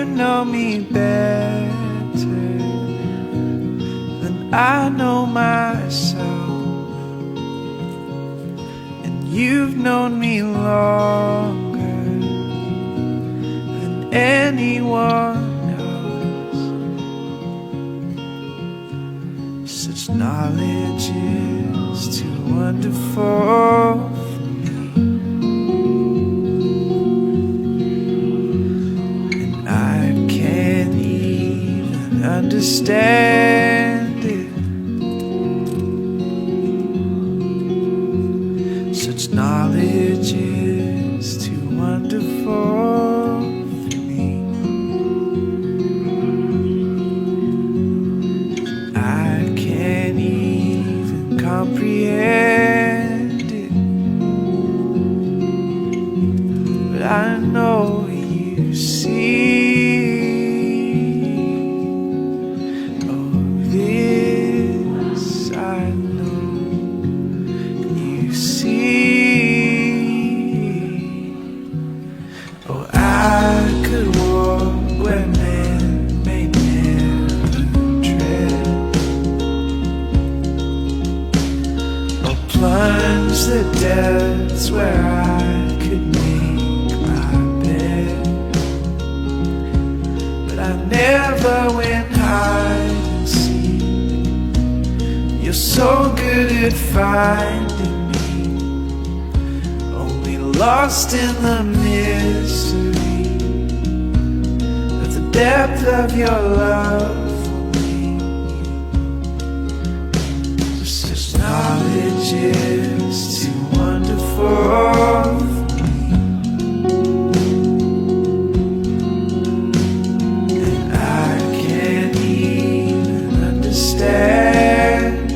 you know me better than I know myself, and you've known me longer than anyone else. Such knowledge is too wonderful. Understand it. Such knowledge is too wonderful for me. I can't even comprehend it, but I know you see. Plunge the depths where I could make my bed, but I never went hide and seek. You're so good at finding me, only lost in the mystery of the depth of your love. Knowledge is too wonderful for me, and I can't even understand it.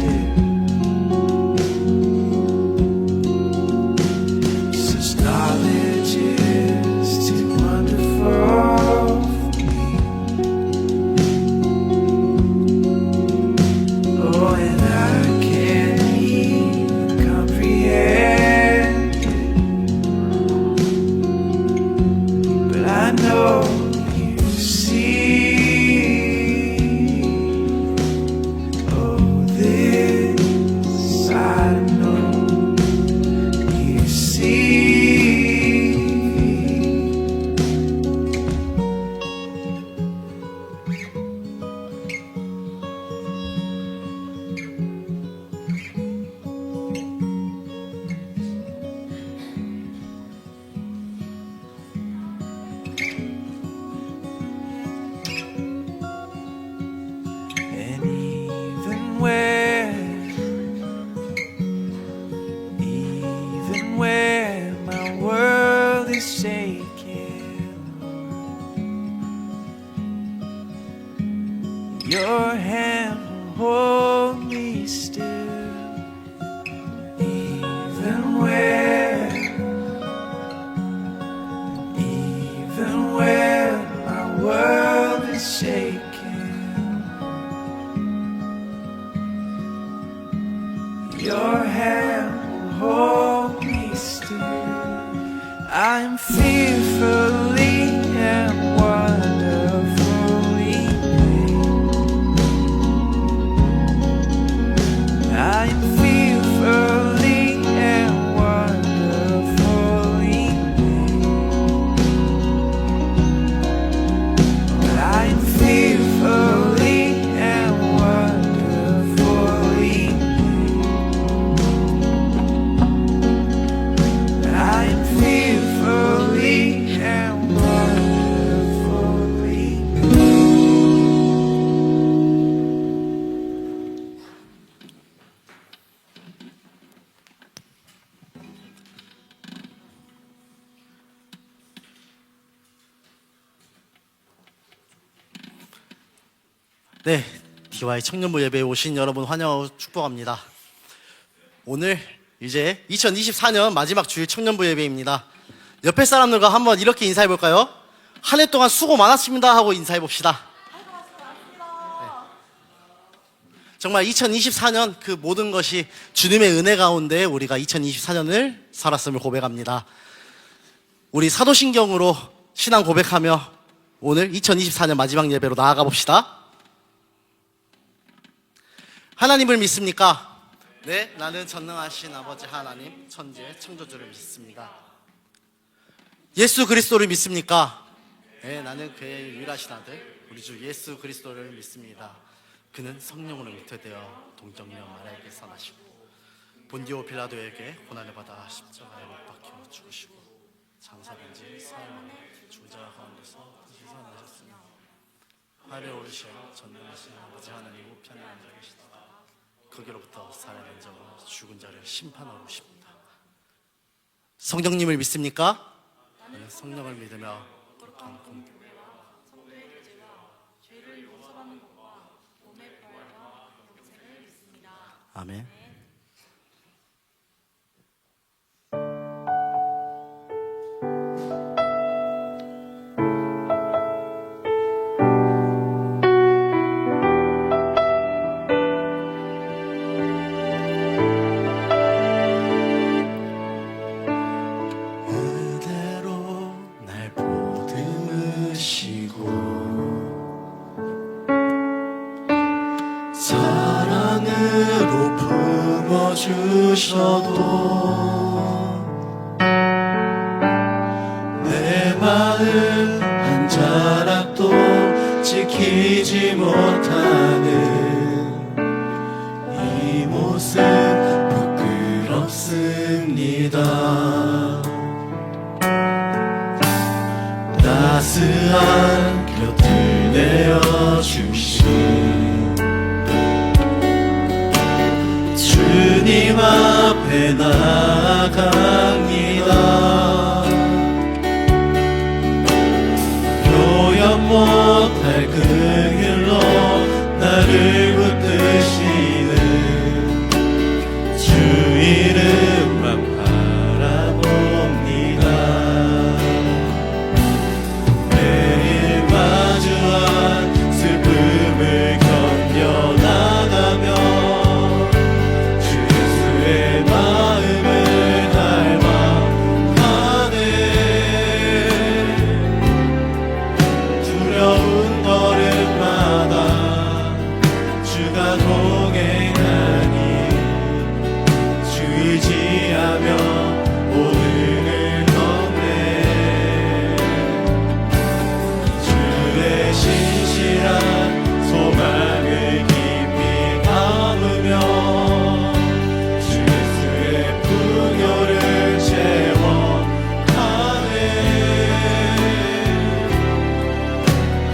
Such knowledge is too wonderful for me. Oh, and I can't comprehend it, but I know you see. Oh, this I know you see. Even where my world is shaking, your hand will hold me still. Even where my world is shaking, your hand will hold me still. I'm fearfully and wonderfully made. I'm fearfully and wonderfully made. I'm fearfully and wonderfully made. I'm fearfully and wonderfully made. 네, DY 청년부 예배에 오신 여러분 환영하고 축복합니다. 오늘 이제 2024년 마지막 주일 청년부 예배입니다. 옆에 사람들과 한번 이렇게 인사해 볼까요? 한 해 동안 수고 많았습니다 하고 인사해 봅시다. 정말 2024년 그 모든 것이 주님의 은혜 가운데 우리가 2024년을 살았음을 고백합니다. 우리 사도신경으로 신앙 고백하며 오늘 2024년 마지막 예배로 나아가 봅시다. 하나님을 믿습니까? 네, 나는 전능하신 아버지 하나님, 천지의 창조주를 믿습니다. 예수 그리스도를 믿습니까? 네, 나는 그의 유일하신 아들, 우리 주 예수 그리스도를 믿습니다. 그는 성령으로 잉태되어 동정녀 마리아에게 선하시고 본디오 빌라도에게 고난을 받아 십자가에 못 박혀 죽으시고 장사된 지 사흘 만에 죽은 자 가운데서 다시 살아나셨으며 하늘에 오르시어 전능하신 아버지 하나님 우편에 앉아 계시다. 거기로부터 살아난 자와 죽은 자를 심판하러 오십니다. 성령님을 믿습니까? 네, 성령을 믿으며 거룩한 공교회와 성도의 교제와 죄를 용서받는 것과 몸의 부활과 영생을 믿습니다. 아멘. 사랑으로 품어주셔도 내 마음 한 자락도 지키지 못하는 이 모습 부끄럽습니다. 따스한 곁을 내어주신 주님 앞에 나아갑니다. 표현 못할 그 길로 나를 붙드시는 주 이름만 바라봅니다. 매일 마주한 슬픔을 견뎌나가며 마음을 닮아가네. 두려운 걸음마다 주가 동행하니 주 의지하며 오늘을 걷네. 주의 신실한 소망을 깊이 담으며 풍요를 채워가네.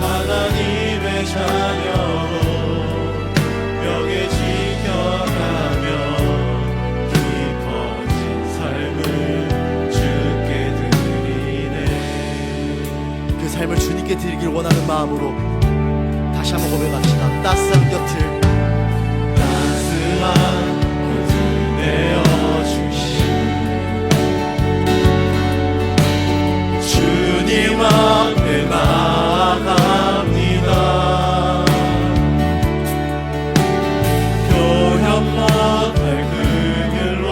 하나님의 자녀로 벽에 지켜가며 깊어진 삶을 주께 드리네. 그 삶을 주님께 드리길 원하는 마음으로 다시 한번 고백합시다. 따스한 곁을 주님 앞에 나아갑니다. 표현 못할 그 길로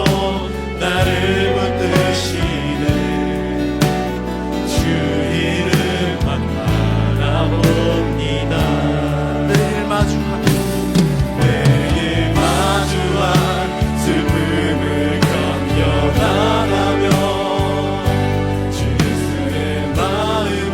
나를 붙드시는 주 이름만 바라봅니다. 매일 마주하며 슬픔을 견뎌나가며 주 예수의 마음을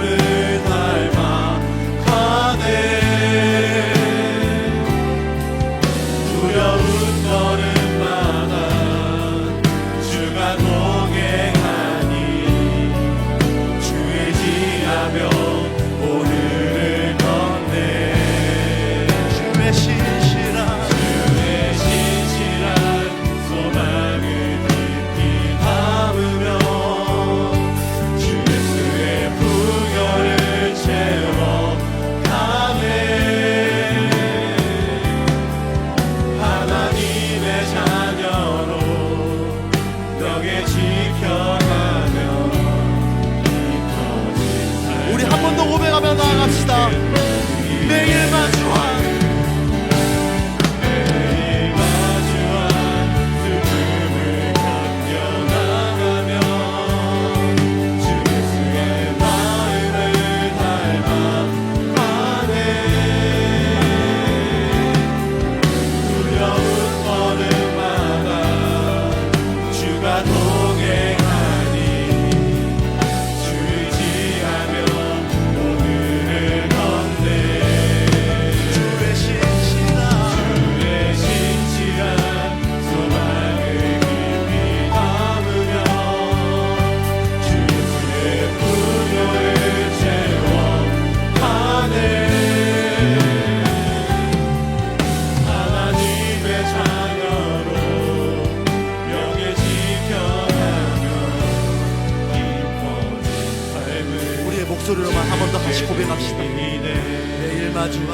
마주한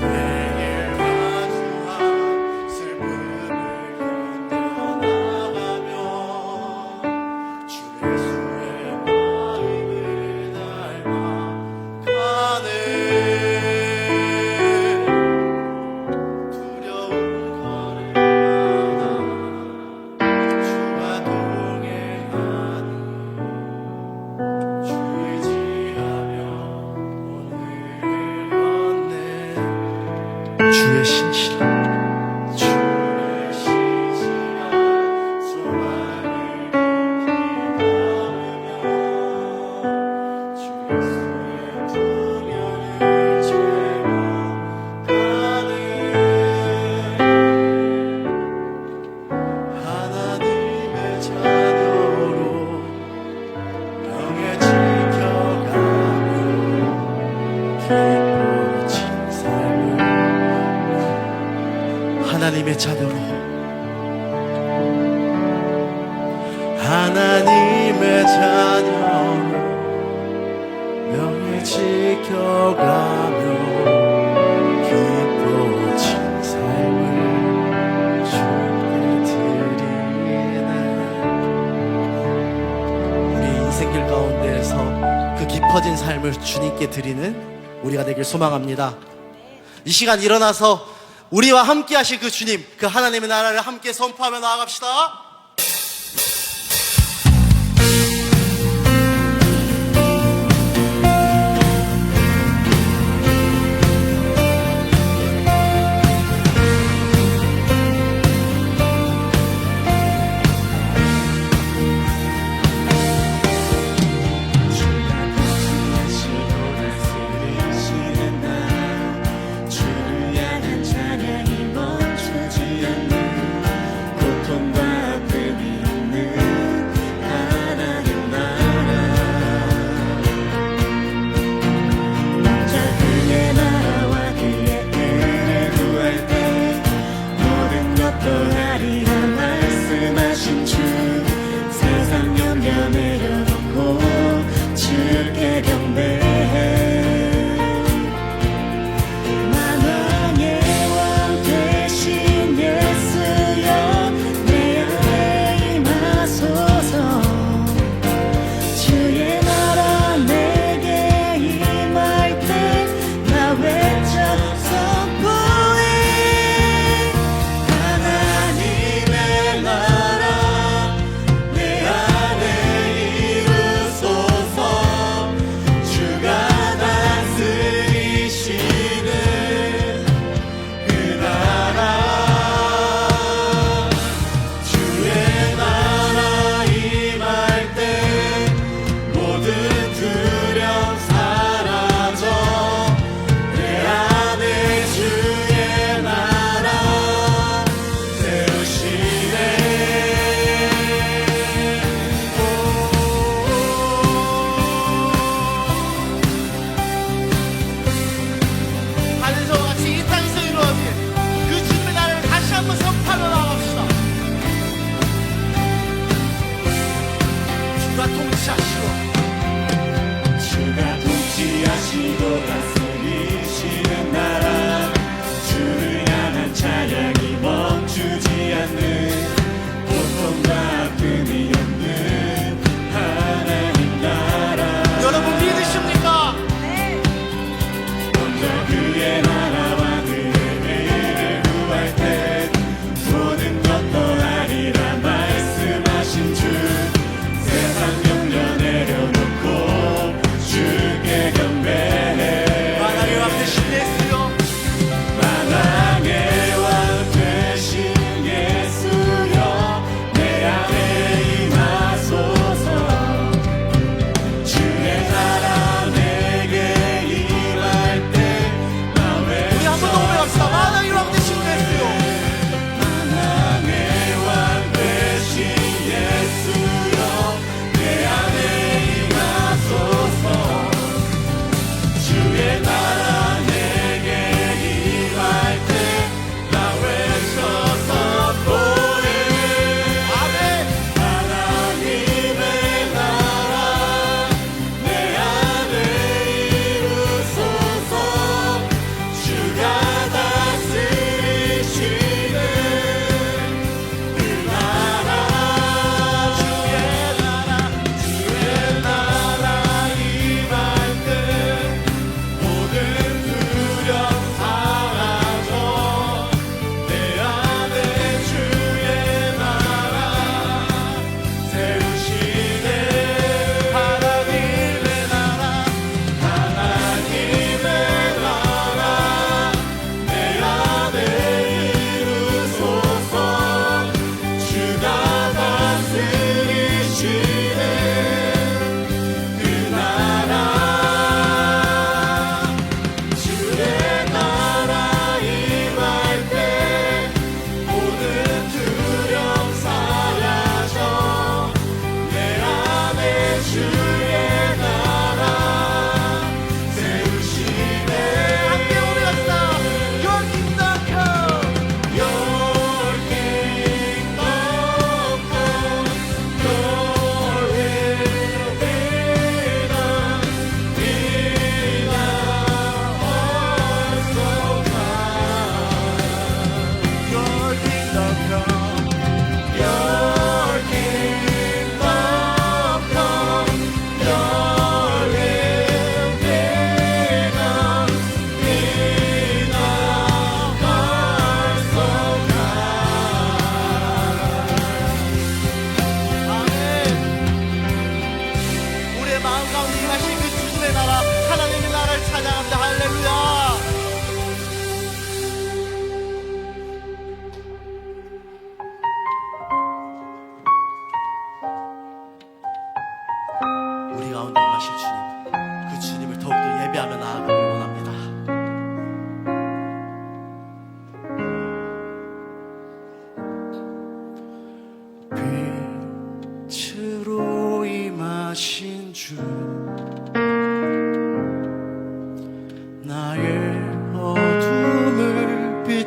매일 마주한 슬픔을 견뎌나가며 주 예수의 마음을 닮아가네. 두려운 걸음마다 주가 동행하니 주의 신실한 소망을 기다리며 주 예수의 풍요를 채워가네. 하나님의 자녀로 명예 지켜가며 기뻐진 삶을 하나님의 자녀로 하나님의 자녀로 명예 지켜가며 기뻐진 삶을 주께 드리네. 우리 인생길 가운데에서 그 깊어진 삶을 주님께 드리는 우리가 되길 소망합니다. 이 시간 일어나서 우리와 함께 하실 그 주님, 그 하나님의 나라를 함께 선포하며 나아갑시다.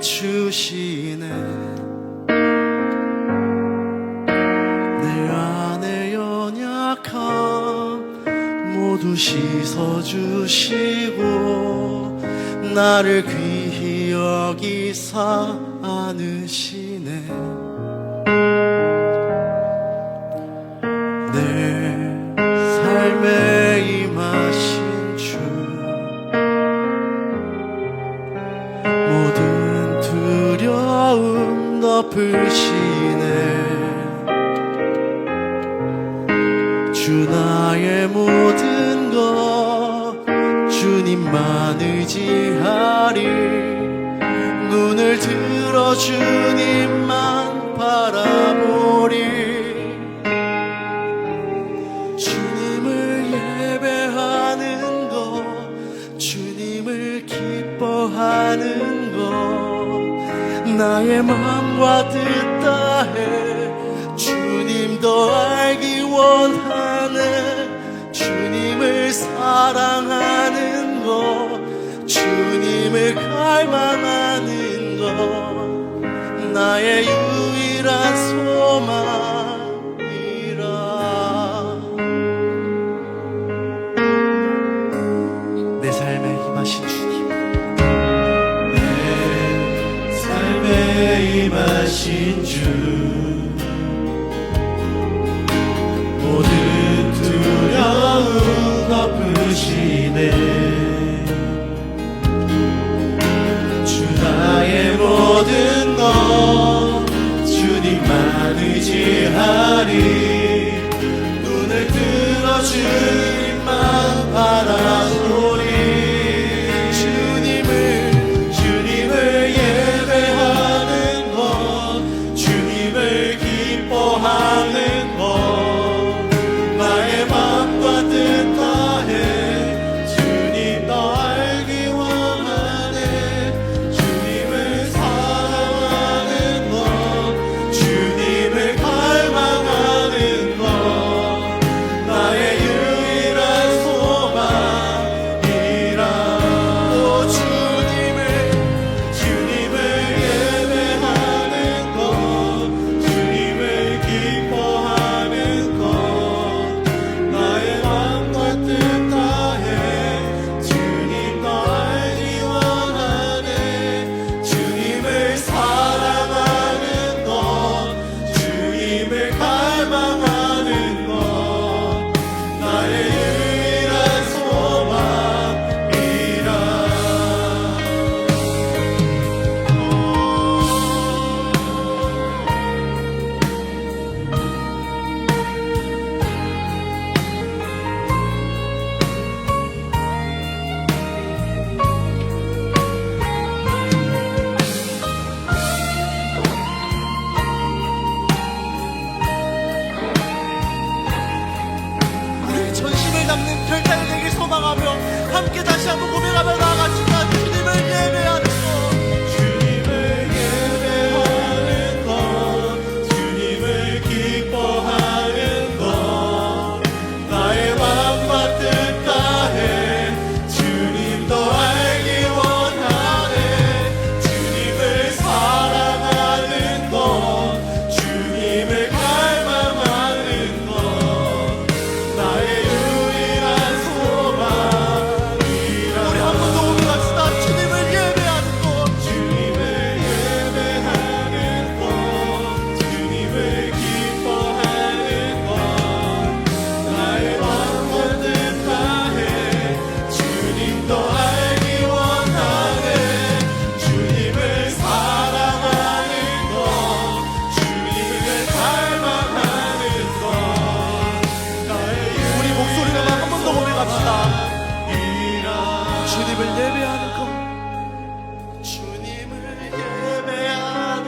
비추시네. 내 안에 연약함 모두 씻어주시고 나를 귀히 여기사 안으시네. 내 삶에 임하신 주 모든 두려움 덮으시네. 주 나의 모든 것 주님만 의지하리. 눈을 들어 주님만 바라보리. 주님을 예배하는 것, 주님을 기뻐하는 것, 나의 마음과 뜻 다해 주님 더 알기 원하네. 주님을 사랑하는 것, 주님을 갈망하는 것, 나의 유일한 소망이라. 내 삶에 임하신 주님, 내 삶에 임하신 주 모든 두려움 덮으시네. 주 나의 모든 것 주님만 의지하리. 눈을 들어 주님만 바라보리. 주님을 예배하는 것, 주님을 기뻐하는 것, 나의 마음과 뜻 다해 주님 더 알기 원하네. 주님을 사랑하는 것, 주님을 갈망하는 것, 나의 유일한 소망이라. 오 주님을 예배하는 것, 주님을 기뻐하는 것, 나의 마음과 뜻 다해 주님 더 알기 원하네. 주님을 사랑하는 것, 주님을 갈망하는 것, 나의 유일한 소망이라. 우리의 전심을 담는 별따를 되길 소망하며 함께 다시 한번 고백하며 나아갑시다. 주님을 예배하는 것, 주님을 예배하는 것, 주님을 기뻐하는 것, 나의 마음과 뜻 다해 주님 더 알기 원하네. 주님을 사랑하는 것, 주님을 갈망하는 것, 나의 유일한 소망이라. 우리 한 번 더 고백합시다. 주님을 예배하는 것, 주님을 예배하는 것, 주님을 기뻐하는 것, 나의 마음과 뜻 다해 주님 더 알기 원하네. 주님을 사랑하는 것, 주님을 갈망하는 것, 나의 우리 목소리로만 한 번 더 고백합시다. 유일한 주님을 예배하는 것, 주님을 예배하는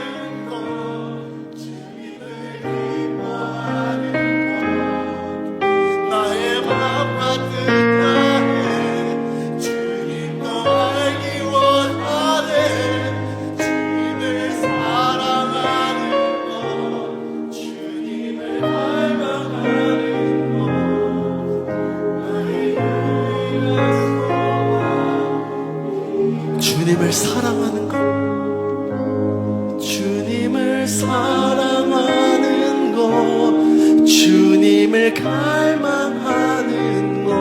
것, 주님을 기뻐하는 것, 나의 마음과 뜻 다해 주님 더 알기 원하네. 주님을 사랑하는 것, 주님을 갈망하는 것, 나의 유일한 소망. 주님을 사랑하는 것, 사랑하는 것, 주님을 갈망하는 것,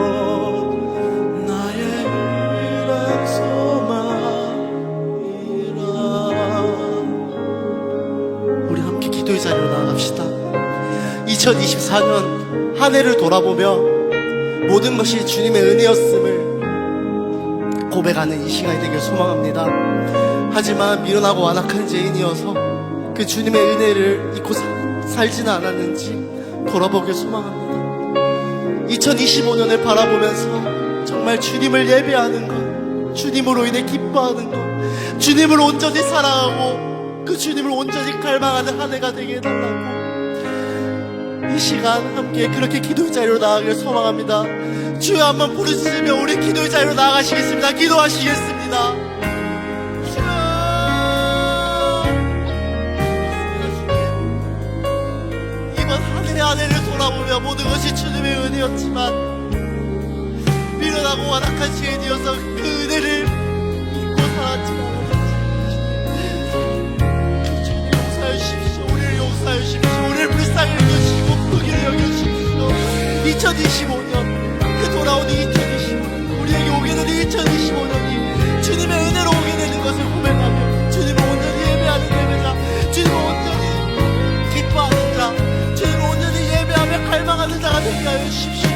나의 유일한 소망이라. 우리 함께 기도의 자리로 나아갑시다. 2024년 한 해를 돌아보며 모든 것이 주님의 은혜였음을 고백하는 이 시간이 되길 소망합니다. 하지만 미련하고 완악한 죄인이어서 그 주님의 은혜를 잊고 살지는 않았는지 돌아보길 소망합니다. 2025년을 바라보면서 정말 주님을 예배하는 것, 주님으로 인해 기뻐하는 것, 주님을 온전히 사랑하고 그 주님을 온전히 갈망하는 한 해가 되게 해달라고 이 시간 함께 그렇게 기도의 자리로 나아가길 소망합니다. 주여 한번 부르시며 우리 기도의 자리로 나아가시겠습니다. 기도하시겠습니다. 주여, 이번 한 해의 한 해를 돌아보며 모든 것이 주님의 은혜였지만 미련하고 완악한 죄인이어서 그 은혜를 잊고 살았지 않았는지 주님 용서해 주십시오. 우리를 용서해 주십시오. 우리를 불쌍히 여기시고 크게 여겨주십시오. 2025년 그 돌아오는 2025년, 우리에게 오게 되는 2025년이 주님의 은혜로 오게 되는 것을 고백하며 주님을 온전히 예배하는 예배자, 주님을 온전히 기뻐하는 자, 주님을 온전히 예배하며 갈망하는 자가 되게 하여 주십시오.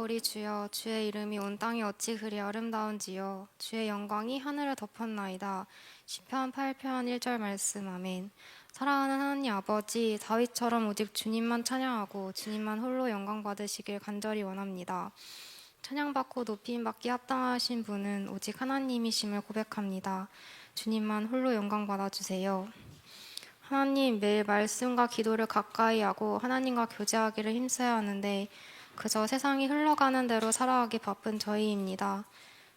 우리 주여, 주의 이름이 온 땅에 어찌 그리 아름다운지요. 주의 영광이 하늘을 덮었나이다. 시편 8편 1절 말씀. 아멘. 사랑하는 하나님 아버지, 다윗처럼 오직 주님만 찬양하고 주님만 홀로 영광 받으시길 간절히 원합니다. 찬양받고 높임받기 합당하신 분은 오직 하나님이심을 고백합니다. 주님만 홀로 영광 받아주세요. 하나님, 매일 말씀과 기도를 가까이 하고 하나님과 교제하기를 힘써야 하는데 그저 세상이 흘러가는 대로 살아가기 바쁜 저희입니다.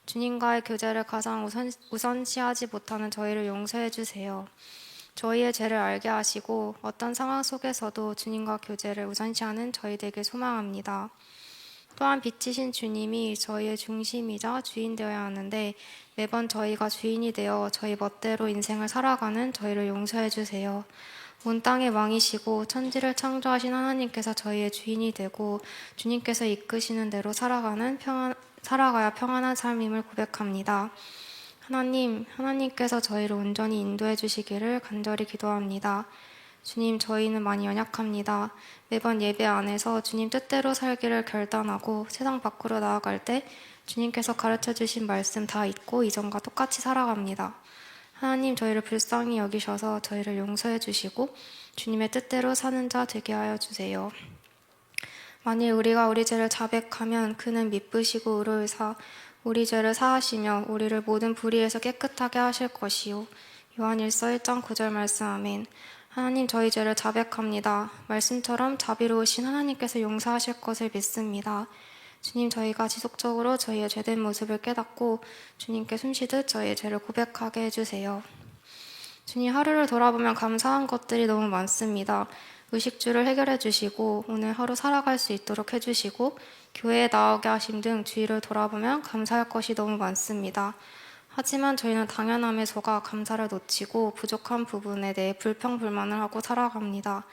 주님과의 교제를 가장 우선시하지 못하는 저희를 용서해 주세요. 저희의 죄를 알게 하시고 어떤 상황 속에서도 주님과 교제를 우선시하는 저희 되길 소망합니다. 또한 빛이신 주님이 저희의 중심이자 주인 되어야 하는데 매번 저희가 주인이 되어 저희 멋대로 인생을 살아가는 저희를 용서해 주세요. 온 땅의 왕이시고 천지를 창조하신 하나님께서 저희의 주인이 되고 주님께서 이끄시는 대로 살아가야 평안한 삶임을 고백합니다. 하나님께서 저희를 온전히 인도해 주시기를 간절히 기도합니다. 주님, 저희는 많이 연약합니다. 매번 예배 안에서 주님 뜻대로 살기를 결단하고 세상 밖으로 나아갈 때 주님께서 가르쳐 주신 말씀 다 잊고 이전과 똑같이 살아갑니다. 하나님, 저희를 불쌍히 여기셔서 저희를 용서해 주시고 주님의 뜻대로 사는 자 되게 하여 주세요. 만일 우리가 우리 죄를 자백하면 그는 미쁘시고 의로우사 우리 죄를 사하시며 우리를 모든 불의에서 깨끗하게 하실 것이요. 요한일서 1장 9절 말씀. 아멘. 하나님, 저희 죄를 자백합니다. 말씀처럼 자비로우신 하나님께서 용서하실 것을 믿습니다. 주님, 저희가 지속적으로 저희의 죄된 모습을 깨닫고 주님께 숨쉬듯 저희의 죄를 고백하게 해주세요. 주님, 하루를 돌아보면 감사한 것들이 너무 많습니다. 의식주를 해결해 주시고 오늘 하루 살아갈 수 있도록 해주시고 교회에 나오게 하심 등 주위를 돌아보면 감사할 것이 너무 많습니다. 하지만 저희는 당연함에 속아 감사를 놓치고 부족한 부분에 대해 불평불만을 하고 살아갑니다.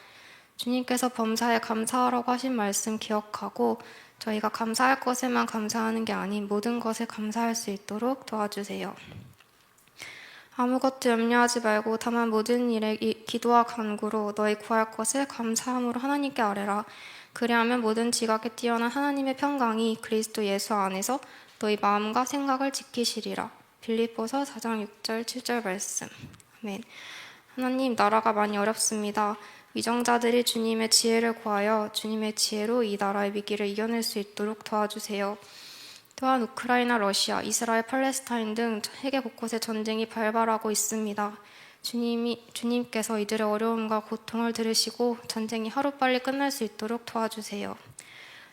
주님께서 범사에 감사하라고 하신 말씀 기억하고 저희가 감사할 것에만 감사하는 게 아닌 모든 것에 감사할 수 있도록 도와주세요. 아무것도 염려하지 말고 다만 모든 일에 기도와 간구로 너희 구할 것을 감사함으로 하나님께 아뢰라. 그리하면 모든 지각에 뛰어난 하나님의 평강이 그리스도 예수 안에서 너희 마음과 생각을 지키시리라. 빌립보서 4장 6절 7절 말씀. 아멘. 하나님, 나라가 많이 어렵습니다. 위정자들이 주님의 지혜를 구하여 주님의 지혜로 이 나라의 위기를 이겨낼 수 있도록 도와주세요. 또한 우크라이나, 러시아, 이스라엘, 팔레스타인 등 세계 곳곳에 전쟁이 발발하고 있습니다. 주님께서 이들의 어려움과 고통을 들으시고 전쟁이 하루빨리 끝날 수 있도록 도와주세요.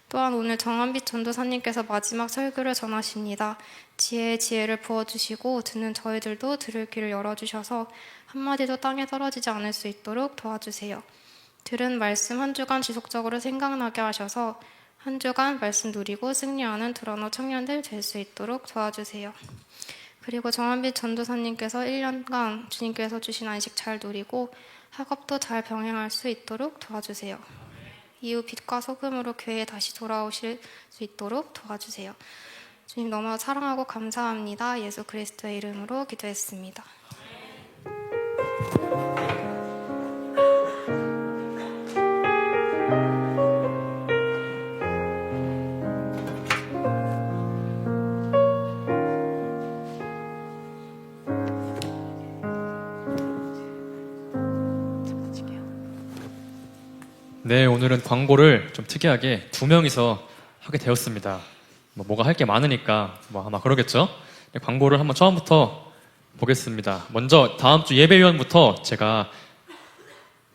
또한 오늘 정한빛 전도사님께서 마지막 설교를 전하십니다. 지혜의 지혜를 부어주시고 듣는 저희들도 들을 귀를 열어주셔서 한마디도 땅에 떨어지지 않을 수 있도록 도와주세요. 들은 말씀 한 주간 지속적으로 생각나게 하셔서 한 주간 말씀 누리고 승리하는 드러너 청년들 될 수 있도록 도와주세요. 그리고 정한빛 전도사님께서 1년간 주님께서 주신 안식 잘 누리고 학업도 잘 병행할 수 있도록 도와주세요. 이후 빛과 소금으로 교회에 다시 돌아오실 수 있도록 도와주세요. 주님 너무 사랑하고 감사합니다. 예수 그리스도의 이름으로 기도했습니다. 네, 오늘은 광고를 좀 특이하게 2명이서 하게 되었습니다. 뭐가 할 게 많으니까 아마 그러겠죠? 네, 광고를 한번 처음부터 보겠습니다. 먼저 다음 주 예배위원부터 제가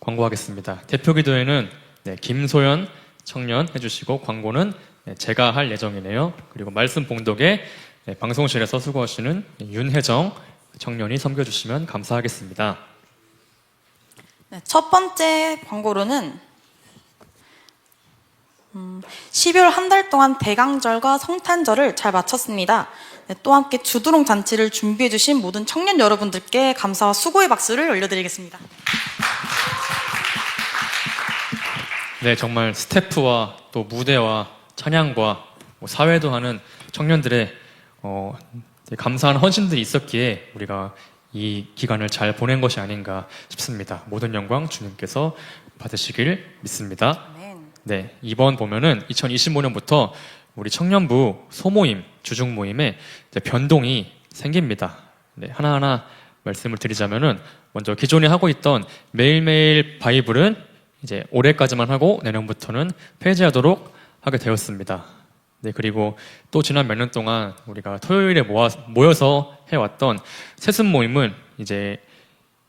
광고하겠습니다. 대표 기도회는 김소연 청년 해주시고 광고는 제가 할 예정이네요. 그리고 말씀 봉독에 방송실에서 수고하시는 윤혜정 청년이 섬겨주시면 감사하겠습니다. 네, 첫 번째 광고로는 12월 한 달 동안 대강절과 성탄절을 잘 마쳤습니다. 네, 또 함께 주두롱 잔치를 준비해 주신 모든 청년 여러분들께 감사와 수고의 박수를 올려드리겠습니다. 네, 정말 스태프와 또 무대와 찬양과 사회도 하는 청년들의 감사한 헌신들이 있었기에 우리가 이 기간을 잘 보낸 것이 아닌가 싶습니다. 모든 영광 주님께서 받으시길 믿습니다. 네, 이번 보면은 2025년부터 우리 청년부 소모임, 주중 모임에 변동이 생깁니다. 네, 하나하나 말씀을 드리자면은 먼저 기존에 하고 있던 매일매일 바이블은 이제 올해까지만 하고 내년부터는 폐지하도록 하게 되었습니다. 네, 그리고 또 지난 몇 년 동안 우리가 토요일에 모여서 해왔던 세습 모임은 이제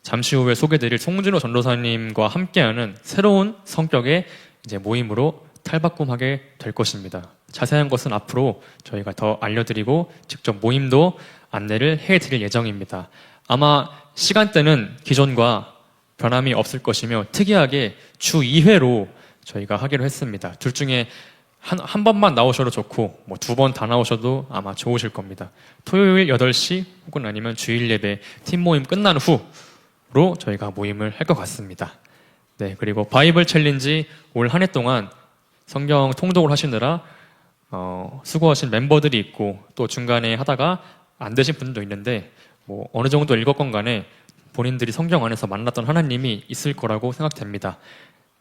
잠시 후에 소개드릴 송진호 전도사님과 함께하는 새로운 성격의 이제 모임으로 탈바꿈하게 될 것입니다. 자세한 것은 앞으로 저희가 더 알려드리고 직접 모임도 안내를 해드릴 예정입니다. 아마 시간대는 기존과 변함이 없을 것이며 특이하게 주 2회로 저희가 하기로 했습니다. 둘 중에 한 번만 나오셔도 좋고 2번 다 나오셔도 아마 좋으실 겁니다. 토요일 8시 혹은 아니면 주일 예배 팀 모임 끝난 후로 저희가 모임을 할 것 같습니다. 네, 그리고 바이블 챌린지 올 한 해 동안 성경 통독을 하시느라 수고하신 멤버들이 있고 또 중간에 하다가 안 되신 분들도 있는데 어느 정도 읽었건 간에 본인들이 성경 안에서 만났던 하나님이 있을 거라고 생각됩니다.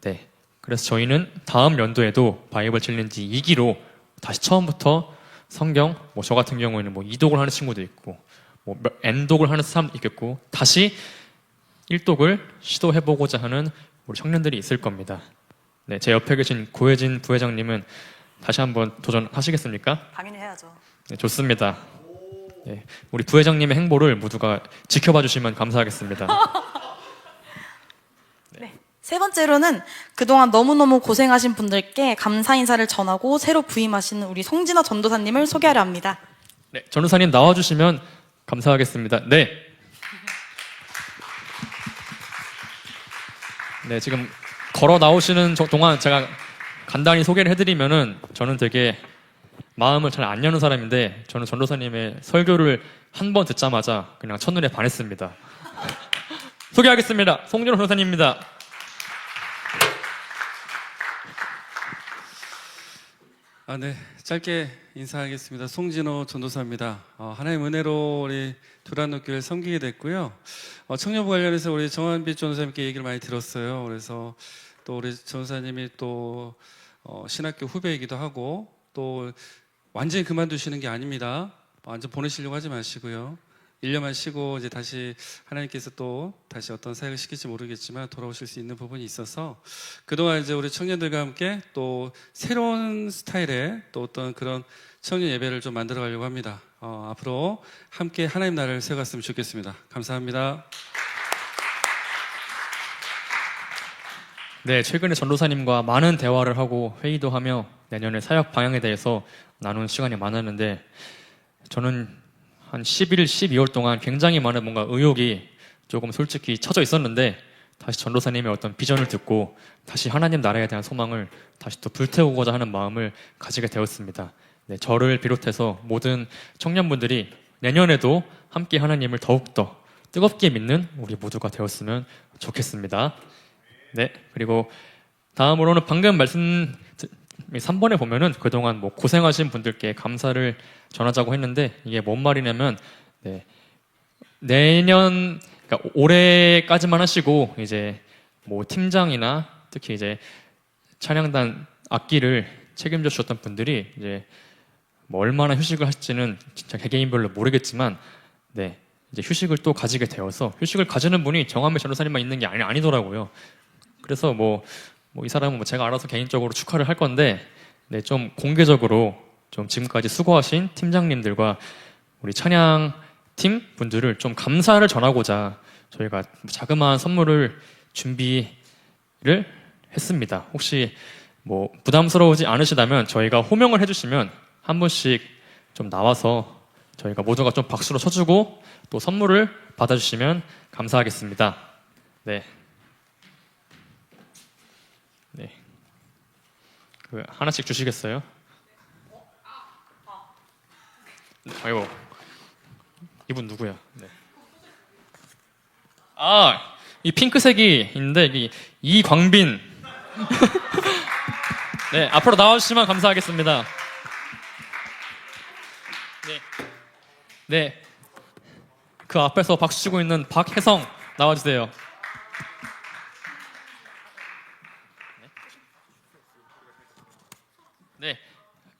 네, 그래서 저희는 다음 연도에도 바이블 챌린지 2기로 다시 처음부터 성경 저 같은 경우에는 이독을 하는 친구도 있고 N독을 하는 사람도 있겠고 다시 1독을 시도해보고자 하는 우리 청년들이 있을 겁니다. 네, 제 옆에 계신 고혜진 부회장님은 다시 한번 도전하시겠습니까? 당연히 해야죠. 네, 좋습니다. 네, 우리 부회장님의 행보를 모두가 지켜봐 주시면 감사하겠습니다. 네. 세 번째로는 그동안 너무너무 고생하신 분들께 감사 인사를 전하고 새로 부임하시는 우리 송진호 전도사님을 소개하려 합니다. 네, 전도사님 나와주시면 감사하겠습니다. 네. 네, 지금 걸어 나오시는 동안 제가 간단히 소개를 해드리면은 저는 되게 마음을 잘 안 여는 사람인데 저는 전도사님의 설교를 한 번 듣자마자 그냥 첫눈에 반했습니다. 소개하겠습니다. 송진호 전도사님입니다. 네. 짧게 인사하겠습니다. 송진호 전도사입니다. 하나님의 은혜로 우리 두란노교회를 섬기게 됐고요. 청년부 관련해서 우리 정한빛 전도사님께 얘기를 많이 들었어요. 그래서 또 우리 전도사님이 또 신학교 후배이기도 하고 또 완전히 그만두시는 게 아닙니다. 완전 보내시려고 하지 마시고요. 1년만 쉬고 이제 다시 하나님께서 또 다시 어떤 사역을 시킬지 모르겠지만 돌아오실 수 있는 부분이 있어서 그동안 이제 우리 청년들과 함께 또 새로운 스타일의 또 어떤 그런 청년 예배를 좀 만들어 가려고 합니다. 앞으로 함께 하나님 나라를 세워갔으면 좋겠습니다. 감사합니다. 네, 최근에 전도사님과 많은 대화를 하고 회의도 하며 내년의 사역 방향에 대해서 나눈 시간이 많았는데 저는 한 11일, 12월 동안 굉장히 많은 뭔가 의욕이 조금 솔직히 처져 있었는데 다시 전도사님의 어떤 비전을 듣고 다시 하나님 나라에 대한 소망을 다시 또 불태우고자 하는 마음을 가지게 되었습니다. 네, 저를 비롯해서 모든 청년분들이 내년에도 함께 하나님을 더욱더 뜨겁게 믿는 우리 모두가 되었으면 좋겠습니다. 네, 그리고 다음으로는 방금 말씀 3번에 보면은 그동안 뭐 고생하신 분들께 감사를 전하자고 했는데 이게 뭔 말이냐면 내년 그러니까 올해까지만 하시고 이제 뭐 팀장이나 특히 이제 찬양단 악기를 책임져 주셨던 분들이 이제 뭐 얼마나 휴식을 하실지는 진짜 개개인별로 모르겠지만 이제 휴식을 또 가지게 되어서 휴식을 가지는 분이 정한배 전도사님만 있는 게 아니더라고요. 그래서 이 사람은 제가 알아서 개인적으로 축하를 할 건데, 좀 공개적으로 좀 지금까지 수고하신 팀장님들과 우리 찬양 팀 분들을 좀 감사를 전하고자 저희가 자그마한 선물을 준비를 했습니다. 혹시 부담스러우지 않으시다면 저희가 호명을 해주시면 한 분씩 좀 나와서 저희가 모두가 좀 박수로 쳐주고 또 선물을 받아주시면 감사하겠습니다. 네. 하나씩 주시겠어요? 아이고, 이분 누구야? 네. 이 핑크색이 있는데 이광빈. 네, 앞으로 나와주시면 감사하겠습니다. 네, 그 앞에서 박수 치고 있는 박혜성 나와주세요. 네,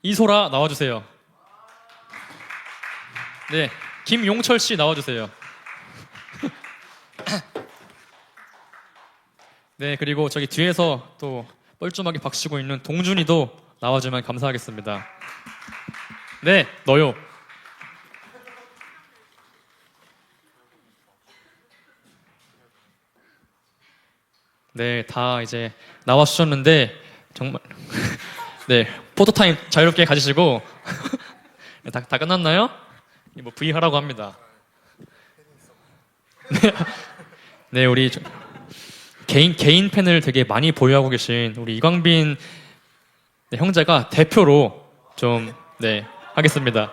이소라 나와주세요. 네, 김용철 씨 나와주세요. 네, 그리고 저기 뒤에서 또 뻘쭘하게 박수치고 있는 동준이도 나와주면 감사하겠습니다. 네, 너요. 네, 다 이제 나와주셨는데 정말 네, 포토타임 자유롭게 가지시고 다 끝났나요? 뭐 V 하라고 합니다. 네, 우리 개인 팬을 되게 많이 보유하고 계신 우리 이광빈 형제가 대표로 좀 하겠습니다.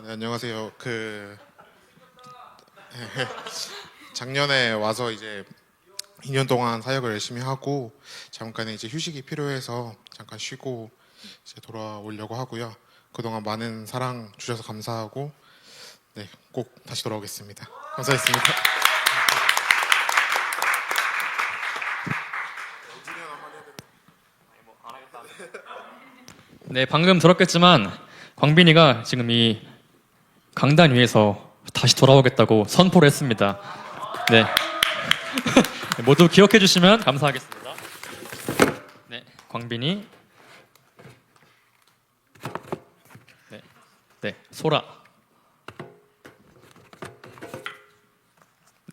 네, 안녕하세요. 작년에 와서 이제 2년 동안 사역을 열심히 하고 잠깐의 이제 휴식이 필요해서 잠깐 쉬고 이제 돌아오려고 하고요. 그동안 많은 사랑 주셔서 감사하고 꼭 다시 돌아오겠습니다. 감사했습니다. 네, 방금 들었겠지만 광빈이가 지금 이 강단 위에서 다시 돌아오겠다고 선포를 했습니다. 네. 모두 기억해 주시면 감사하겠습니다. 네, 광빈이. 네, 소라.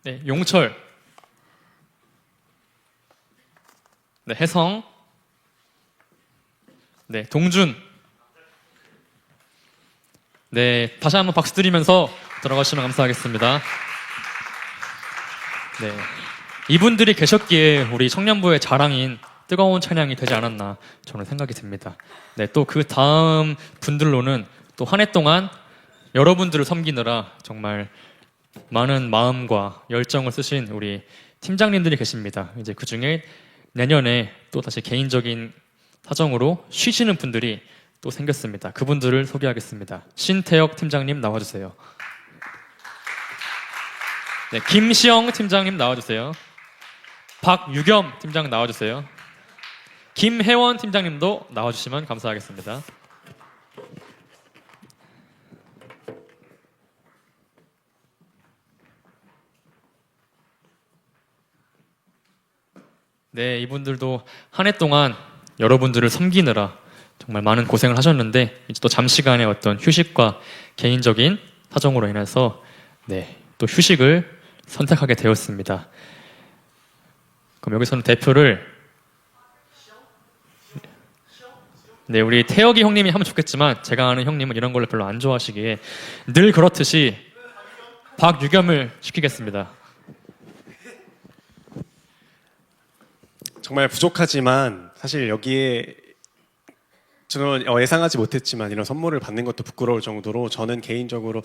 네, 용철. 네, 혜성. 네, 동준. 네, 다시 한번 박수 드리면서 들어가시면 감사하겠습니다. 네, 이분들이 계셨기에 우리 청년부의 자랑인 뜨거운 찬양이 되지 않았나 저는 생각이 듭니다. 네, 또 그 다음 분들로는 또 한 해 동안 여러분들을 섬기느라 정말 많은 마음과 열정을 쓰신 우리 팀장님들이 계십니다. 이제 그 중에 내년에 또 다시 개인적인 사정으로 쉬시는 분들이 또 생겼습니다. 그분들을 소개하겠습니다. 신태혁 팀장님 나와주세요. 네, 김시영 팀장님 나와주세요. 박유겸 팀장 나와주세요. 김혜원 팀장님도 나와주시면 감사하겠습니다. 네, 이분들도 한 해 동안 여러분들을 섬기느라 정말 많은 고생을 하셨는데 이제 또 잠시간의 어떤 휴식과 개인적인 사정으로 인해서 또 휴식을 선택하게 되었습니다. 그럼 여기서는 대표를 우리 태혁이 형님이 하면 좋겠지만 제가 아는 형님은 이런 걸 별로 안 좋아하시기에 늘 그렇듯이 박유겸을 시키겠습니다. 정말 부족하지만 사실 여기에 저는 예상하지 못했지만 이런 선물을 받는 것도 부끄러울 정도로 저는 개인적으로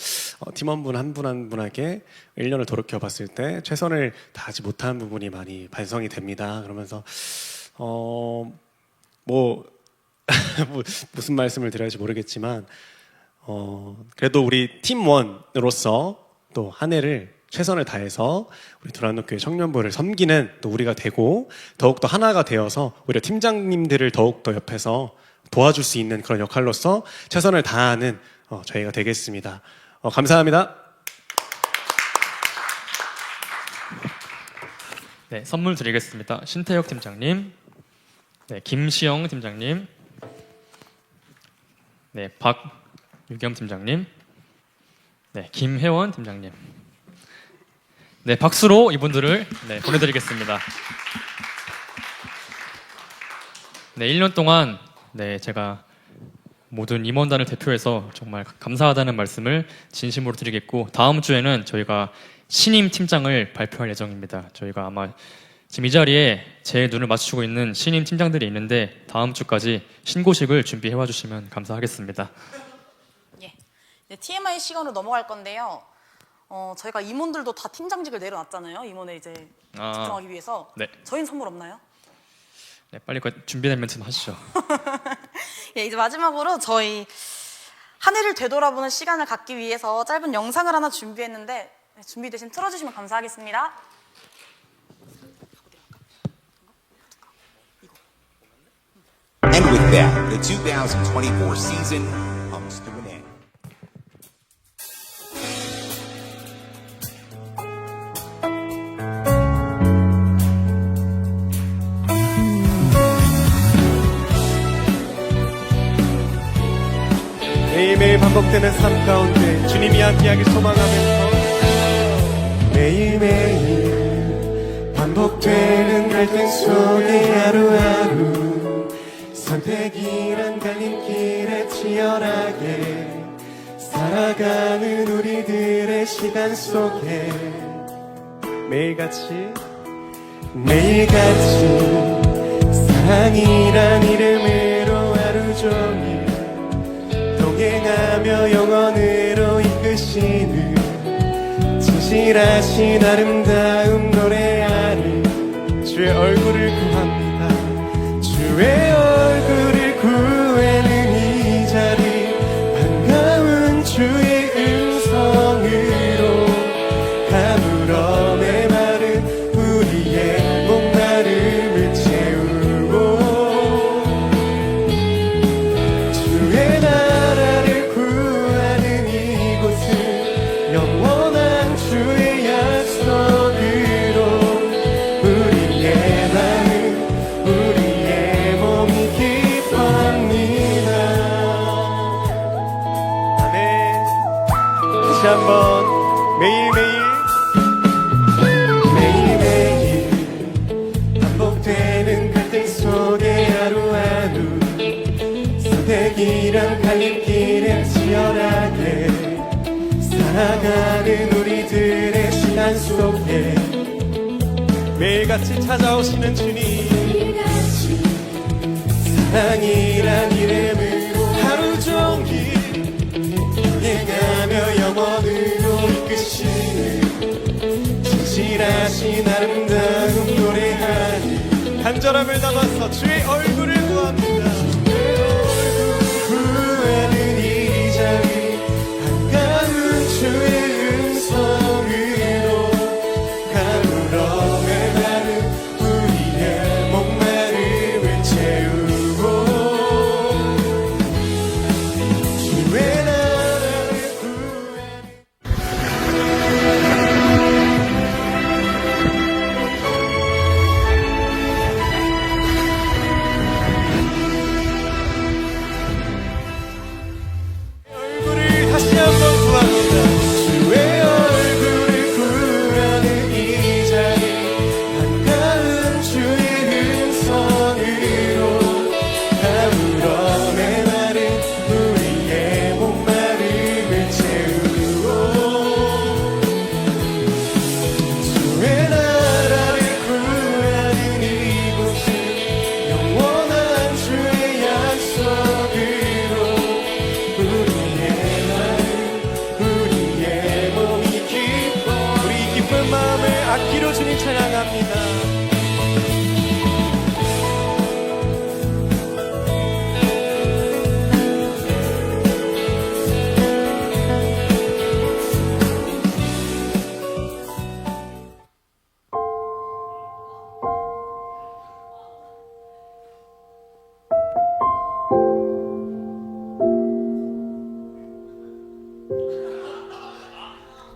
팀원분 한 분 한 분에게 1년을 돌이켜봤을 때 최선을 다하지 못한 부분이 많이 반성이 됩니다. 그러면서 무슨 말씀을 드려야 할지 모르겠지만 그래도 우리 팀원으로서 또 한 해를 최선을 다해서 우리 두란노교회 청년부를 섬기는 또 우리가 되고 더욱더 하나가 되어서 오히려 팀장님들을 더욱더 옆에서 도와줄 수 있는 그런 역할로서 최선을 다하는 저희가 되겠습니다. 감사합니다. 네, 선물 드리겠습니다. 신태혁 팀장님, 김시영 팀장님, 박유겸 팀장님, 김혜원 팀장님. 박수로 이분들을 보내드리겠습니다. 1년 동안 제가 모든 임원단을 대표해서 정말 감사하다는 말씀을 진심으로 드리겠고 다음 주에는 저희가 신임 팀장을 발표할 예정입니다. 저희가 아마 지금 이 자리에 제 눈을 맞추고 있는 신임 팀장들이 있는데 다음 주까지 신고식을 준비해와 주시면 감사하겠습니다. TMI 시간으로 넘어갈 건데요. 저희가 임원들도 다 팀장직을 내려놨잖아요. 임원에 이제 집중하기 위해서. 저희는 선물 없나요? 빨리 준비된 멘트 좀 하시죠. 이제 마지막으로 저희 한 해를 되돌아보는 시간을 갖기 위해서 짧은 영상을 하나 준비했는데 준비되신 틀어주시면 감사하겠습니다. And with that, the 2024 season comes to an end. 매일매일 반복되는 삶 가운데 주님이 함께하길 소망하면서 매일매일 반복되는 갈등 속에 하루하루 선택이란 갈림길에 치열하게 살아가는 우리들의 시간 속에 매일같이 사랑이란 이름으로 하루 종일 동행하며 영원으로 이끄시는 진실하신 아름다운 노래하는 주의 얼굴을 구합니다. 주의 얼굴을 구하는 이 자리 반가운 주의 음성으로 가물어 메마른 우리의 목마름을 채우고 주의 나라를 구하는 이곳은 영원한 주의 약속으로 우리의 마음 우리의 몸이 기뻐합니다. 아멘. 다시 한번 매일매일 반복되는 갈등 속에 하루하루 선택이란 갈림길에 치열하게 살아가는 우리들의 시간 속에 매일같이 찾아오시는 주님 사랑이란 이름으로 하루 종일 동행하며 영원으로 이끄시는 마음을 담아서 주의 얼굴을 구합니다. 구하는 이 자리 한가운 주의 음성으로 가물어 메마른 우리의 목마름을 채우고 주의 나라를 구하는 얼굴을 다시 한번 구합니다. 주의 얼굴을 구하는 이 자리 한가운 주의 음성으로 가물어 메마른 우리의 목마름을 채우고 주의 나라를 구하는 이곳은 영원한 주의 약속으로 우리의 마음 우리의 몸이 기뻐 우리 기쁜 마음을 악기로 주님 찬양합니다.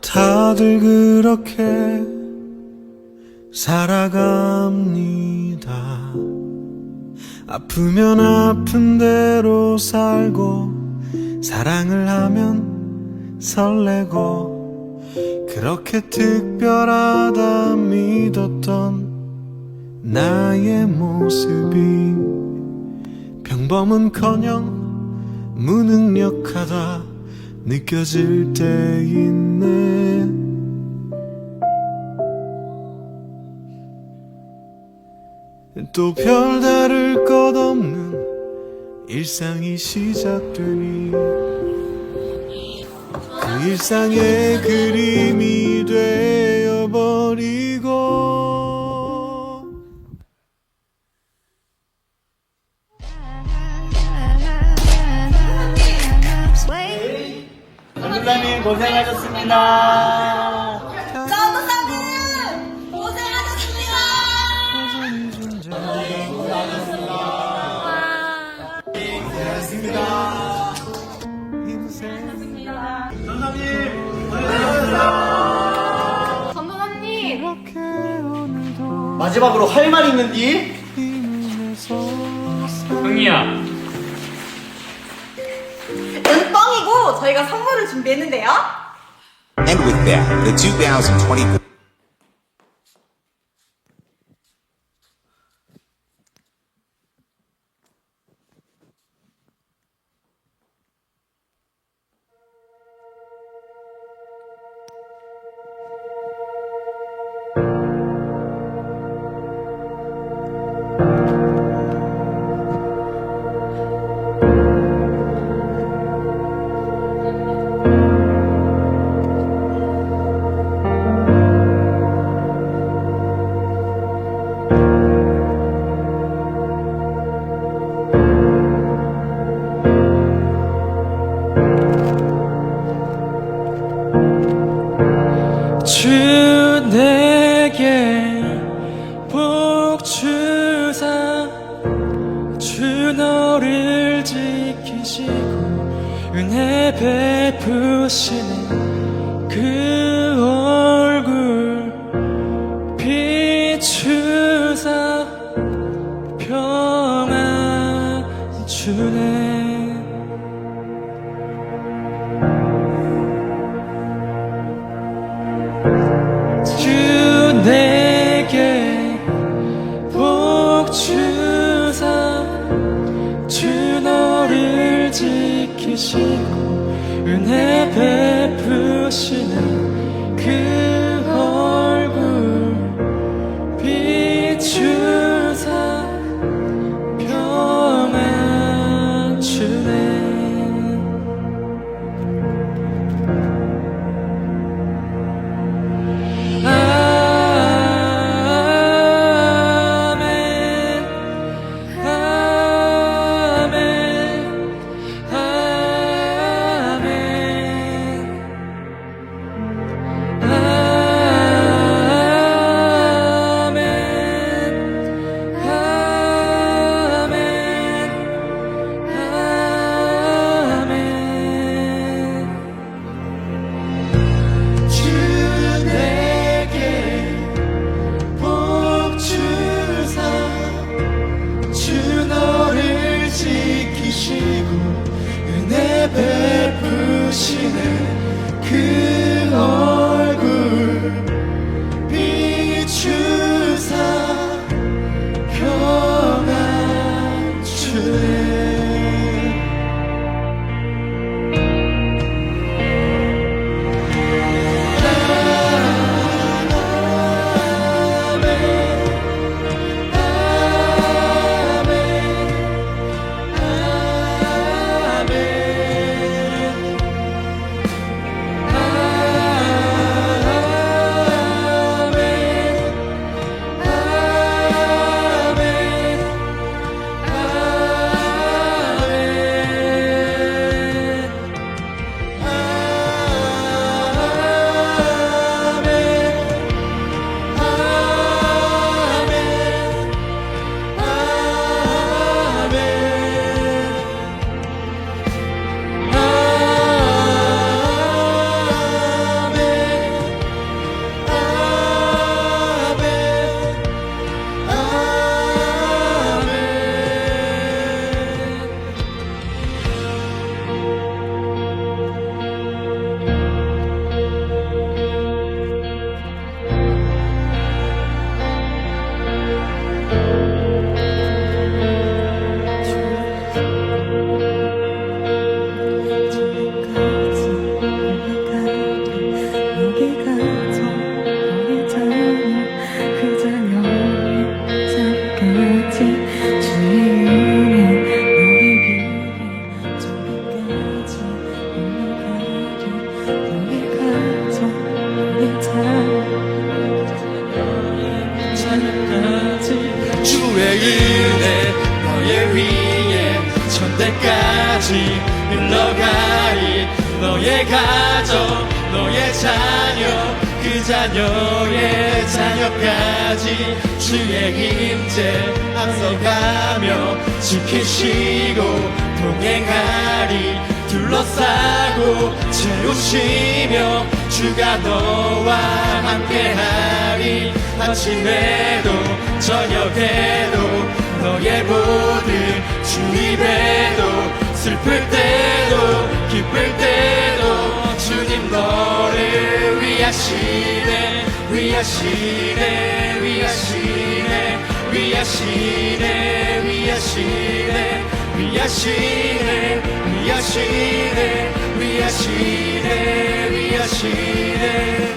다들 그렇게 살아갑니다. 아프면 아픈 대로 살고 사랑을 하면 설레고 그렇게 특별하다 믿었던 나의 모습이 평범은커녕 무능력하다 느껴질 때 있네. 또 별다를 것 없는 일상이 시작되니 그 일상의 그림이 되어버리고 전도사님 고생하셨습니다. 전도사님 고생하셨습니다. 전도사님 마지막으로 할 말 있는디? 흥이야. 은뻥이고 저희가 선물을 준비했는데요. And with that, the 2024주 내게 복 주사 주 너를 지키시고 은혜 베푸시는 그 얼굴 비추사 평안 주네. 주 내게 복 주사 주 너를 지키시고 은혜 베푸시는 그 얼굴 비추사 평안 주네. 아멘. 때까지 흘러가리 너의 가정 너의 자녀 그 자녀의 자녀까지 주의 임재 앞서가며 지키시고 동행하리 둘러싸고 채우시며 주가 너와 함께하리 아침에도 저녁에도 너의 모든 주 입에도 슬플 때도 기쁠 때도 주님 너를 위하시네 위하시네 위하시네 위하시네 위하시네 위하시네 위하시네 위하시네 위하시네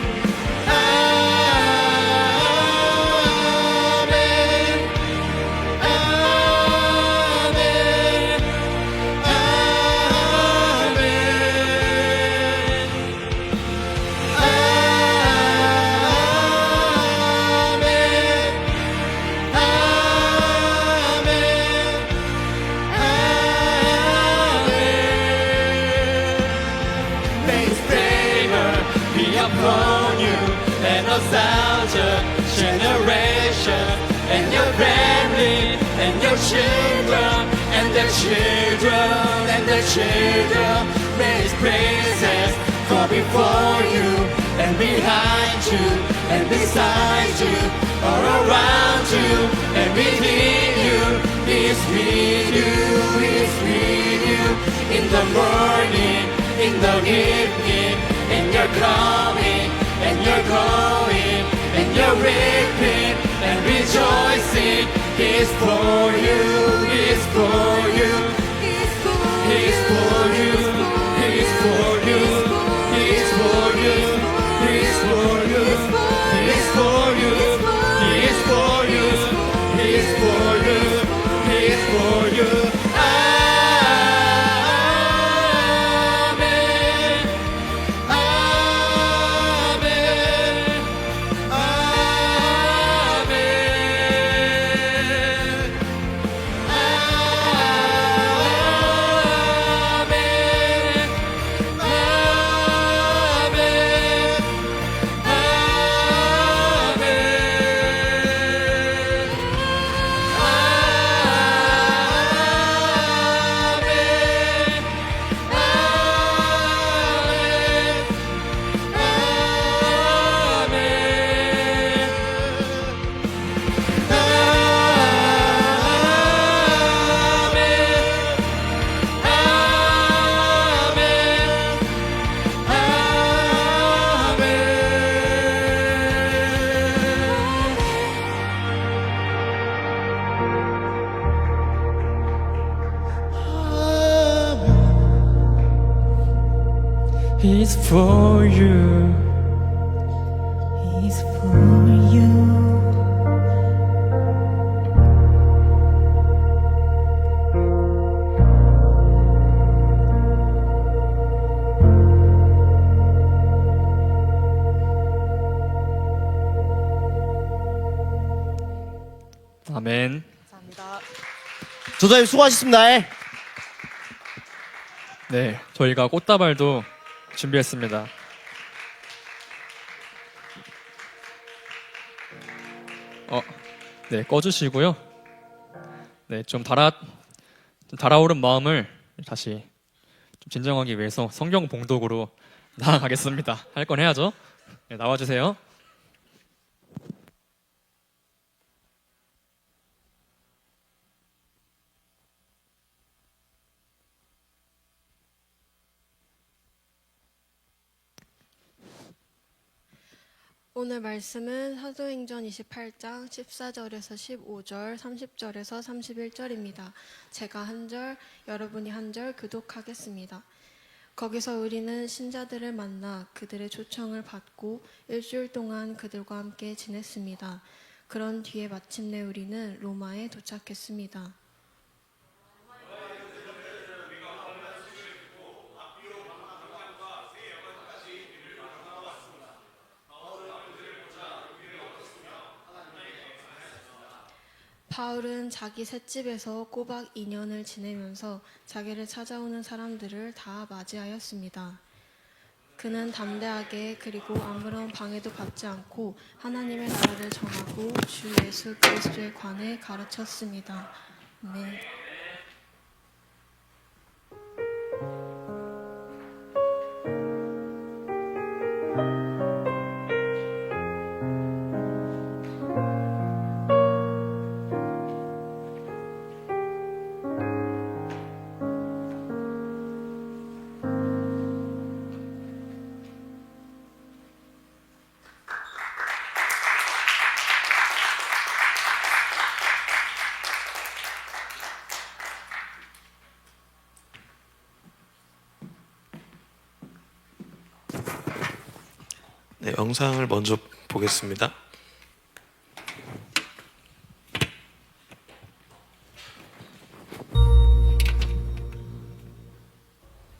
upon you and 1,000 generations and your family and your children and their children and their children. May His praises go before you and behind you and beside you all around you and within you. He is with you, He is with you in the morning, in the evening, and you're coming, and you're going, and you're reaping, and rejoicing. He is for you, He is for you, He is for you, He is for you, He is for you, He is for you, He is for you, He is for you, He is for you, He is for you. He's for you. He's for you. 아멘. 감사합니다. 조사님 수고하셨습니다. 네, 저희가 꽃다발도 준비했습니다. 네, 꺼주시고요. 네, 좀 달아오른 마음을 다시 좀 진정하기 위해서 성경 봉독으로 나아가겠습니다. 할 건 해야죠. 네, 나와주세요. 오늘 말씀은 사도행전 28장 14절에서 15절, 30절에서 31절입니다. 제가 한 절, 여러분이 한 절 교독하겠습니다. 거기서 우리는 신자들을 만나 그들의 초청을 받고 일주일 동안 그들과 함께 지냈습니다. 그런 뒤에 마침내 우리는 로마에 도착했습니다. 바울은 자기 셋집에서 꼬박 2년을 지내면서 자기를 찾아오는 사람들을 다 맞이하였습니다. 그는 담대하게 그리고 아무런 방해도 받지 않고 하나님의 나라를 전하고 주 예수 그리스도에 관해 가르쳤습니다. 네. 네, 영상을 먼저 보겠습니다.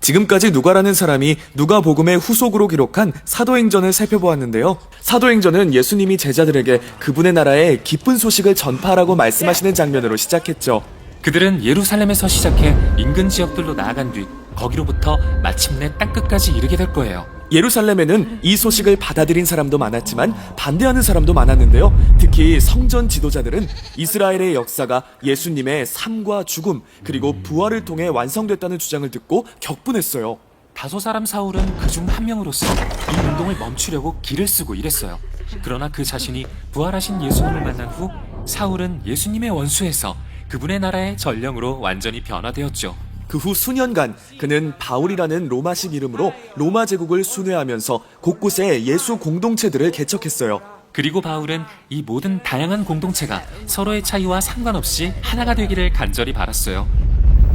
지금까지 누가라는 사람이 누가복음의 후속으로 기록한 사도행전을 살펴보았는데요. 사도행전은 예수님이 제자들에게 그분의 나라의 기쁜 소식을 전파하라고 말씀하시는 장면으로 시작했죠. 그들은 예루살렘에서 시작해 인근 지역들로 나아간 뒤 거기로부터 마침내 땅끝까지 이르게 될 거예요. 예루살렘에는 이 소식을 받아들인 사람도 많았지만 반대하는 사람도 많았는데요. 특히 성전 지도자들은 이스라엘의 역사가 예수님의 삶과 죽음 그리고 부활을 통해 완성됐다는 주장을 듣고 격분했어요. 다소 사람 사울은 그중 한 명으로서 이 운동을 멈추려고 기를 쓰고 이랬어요. 그러나 그 자신이 부활하신 예수님을 만난 후 사울은 예수님의 원수에서 그분의 나라의 전령으로 완전히 변화되었죠. 그 후 수년간 그는 바울이라는 로마식 이름으로 로마 제국을 순회하면서 곳곳에 예수 공동체들을 개척했어요. 그리고 바울은 이 모든 다양한 공동체가 서로의 차이와 상관없이 하나가 되기를 간절히 바랐어요.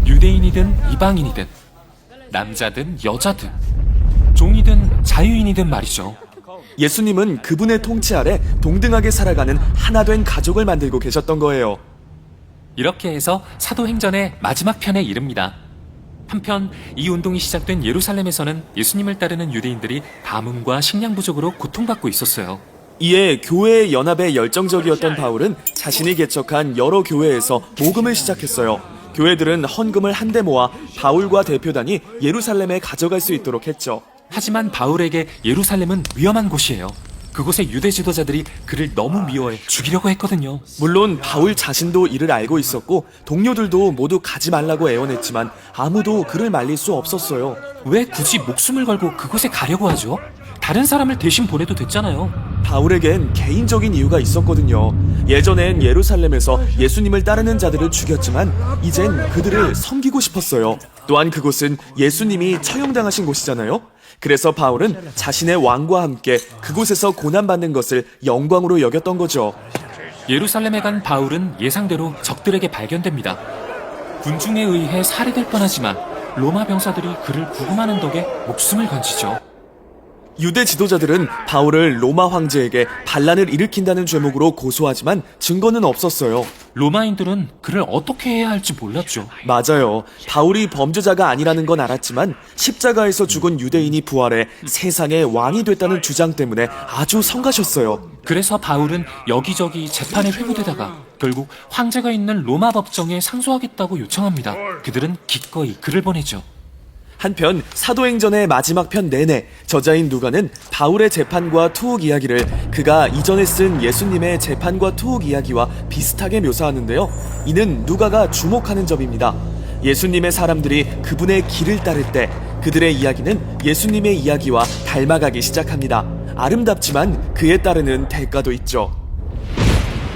유대인이든 이방인이든 남자든 여자든 종이든 자유인이든 말이죠. 예수님은 그분의 통치 아래 동등하게 살아가는 하나 된 가족을 만들고 계셨던 거예요. 이렇게 해서 사도행전의 마지막 편에 이릅니다. 한편 이 운동이 시작된 예루살렘에서는 예수님을 따르는 유대인들이 가뭄과 식량 부족으로 고통받고 있었어요. 이에 교회의 연합에 열정적이었던 바울은 자신이 개척한 여러 교회에서 모금을 시작했어요. 교회들은 헌금을 한데 모아 바울과 대표단이 예루살렘에 가져갈 수 있도록 했죠. 하지만 바울에게 예루살렘은 위험한 곳이에요. 그곳의 유대 지도자들이 그를 너무 미워해 죽이려고 했거든요. 물론 바울 자신도 이를 알고 있었고 동료들도 모두 가지 말라고 애원했지만 아무도 그를 말릴 수 없었어요. 왜 굳이 목숨을 걸고 그곳에 가려고 하죠? 다른 사람을 대신 보내도 됐잖아요. 바울에겐 개인적인 이유가 있었거든요. 예전엔 예루살렘에서 예수님을 따르는 자들을 죽였지만 이젠 그들을 섬기고 싶었어요. 또한 그곳은 예수님이 처형당하신 곳이잖아요. 그래서 바울은 자신의 왕과 함께 그곳에서 고난받는 것을 영광으로 여겼던 거죠. 예루살렘에 간 바울은 예상대로 적들에게 발견됩니다. 군중에 의해 살해될 뻔하지만 로마 병사들이 그를 구금하는 덕에 목숨을 건지죠. 유대 지도자들은 바울을 로마 황제에게 반란을 일으킨다는 죄목으로 고소하지만 증거는 없었어요. 로마인들은 그를 어떻게 해야 할지 몰랐죠. 맞아요. 바울이 범죄자가 아니라는 건 알았지만 십자가에서 죽은 유대인이 부활해 세상의 왕이 됐다는 주장 때문에 아주 성가셨어요. 그래서 바울은 여기저기 재판에 회부되다가 결국 황제가 있는 로마 법정에 상소하겠다고 요청합니다. 그들은 기꺼이 그를 보내죠. 한편 사도행전의 마지막 편 내내 저자인 누가는 바울의 재판과 투옥 이야기를 그가 이전에 쓴 예수님의 재판과 투옥 이야기와 비슷하게 묘사하는데요. 이는 누가가 주목하는 점입니다. 예수님의 사람들이 그분의 길을 따를 때 그들의 이야기는 예수님의 이야기와 닮아가기 시작합니다. 아름답지만 그에 따르는 대가도 있죠.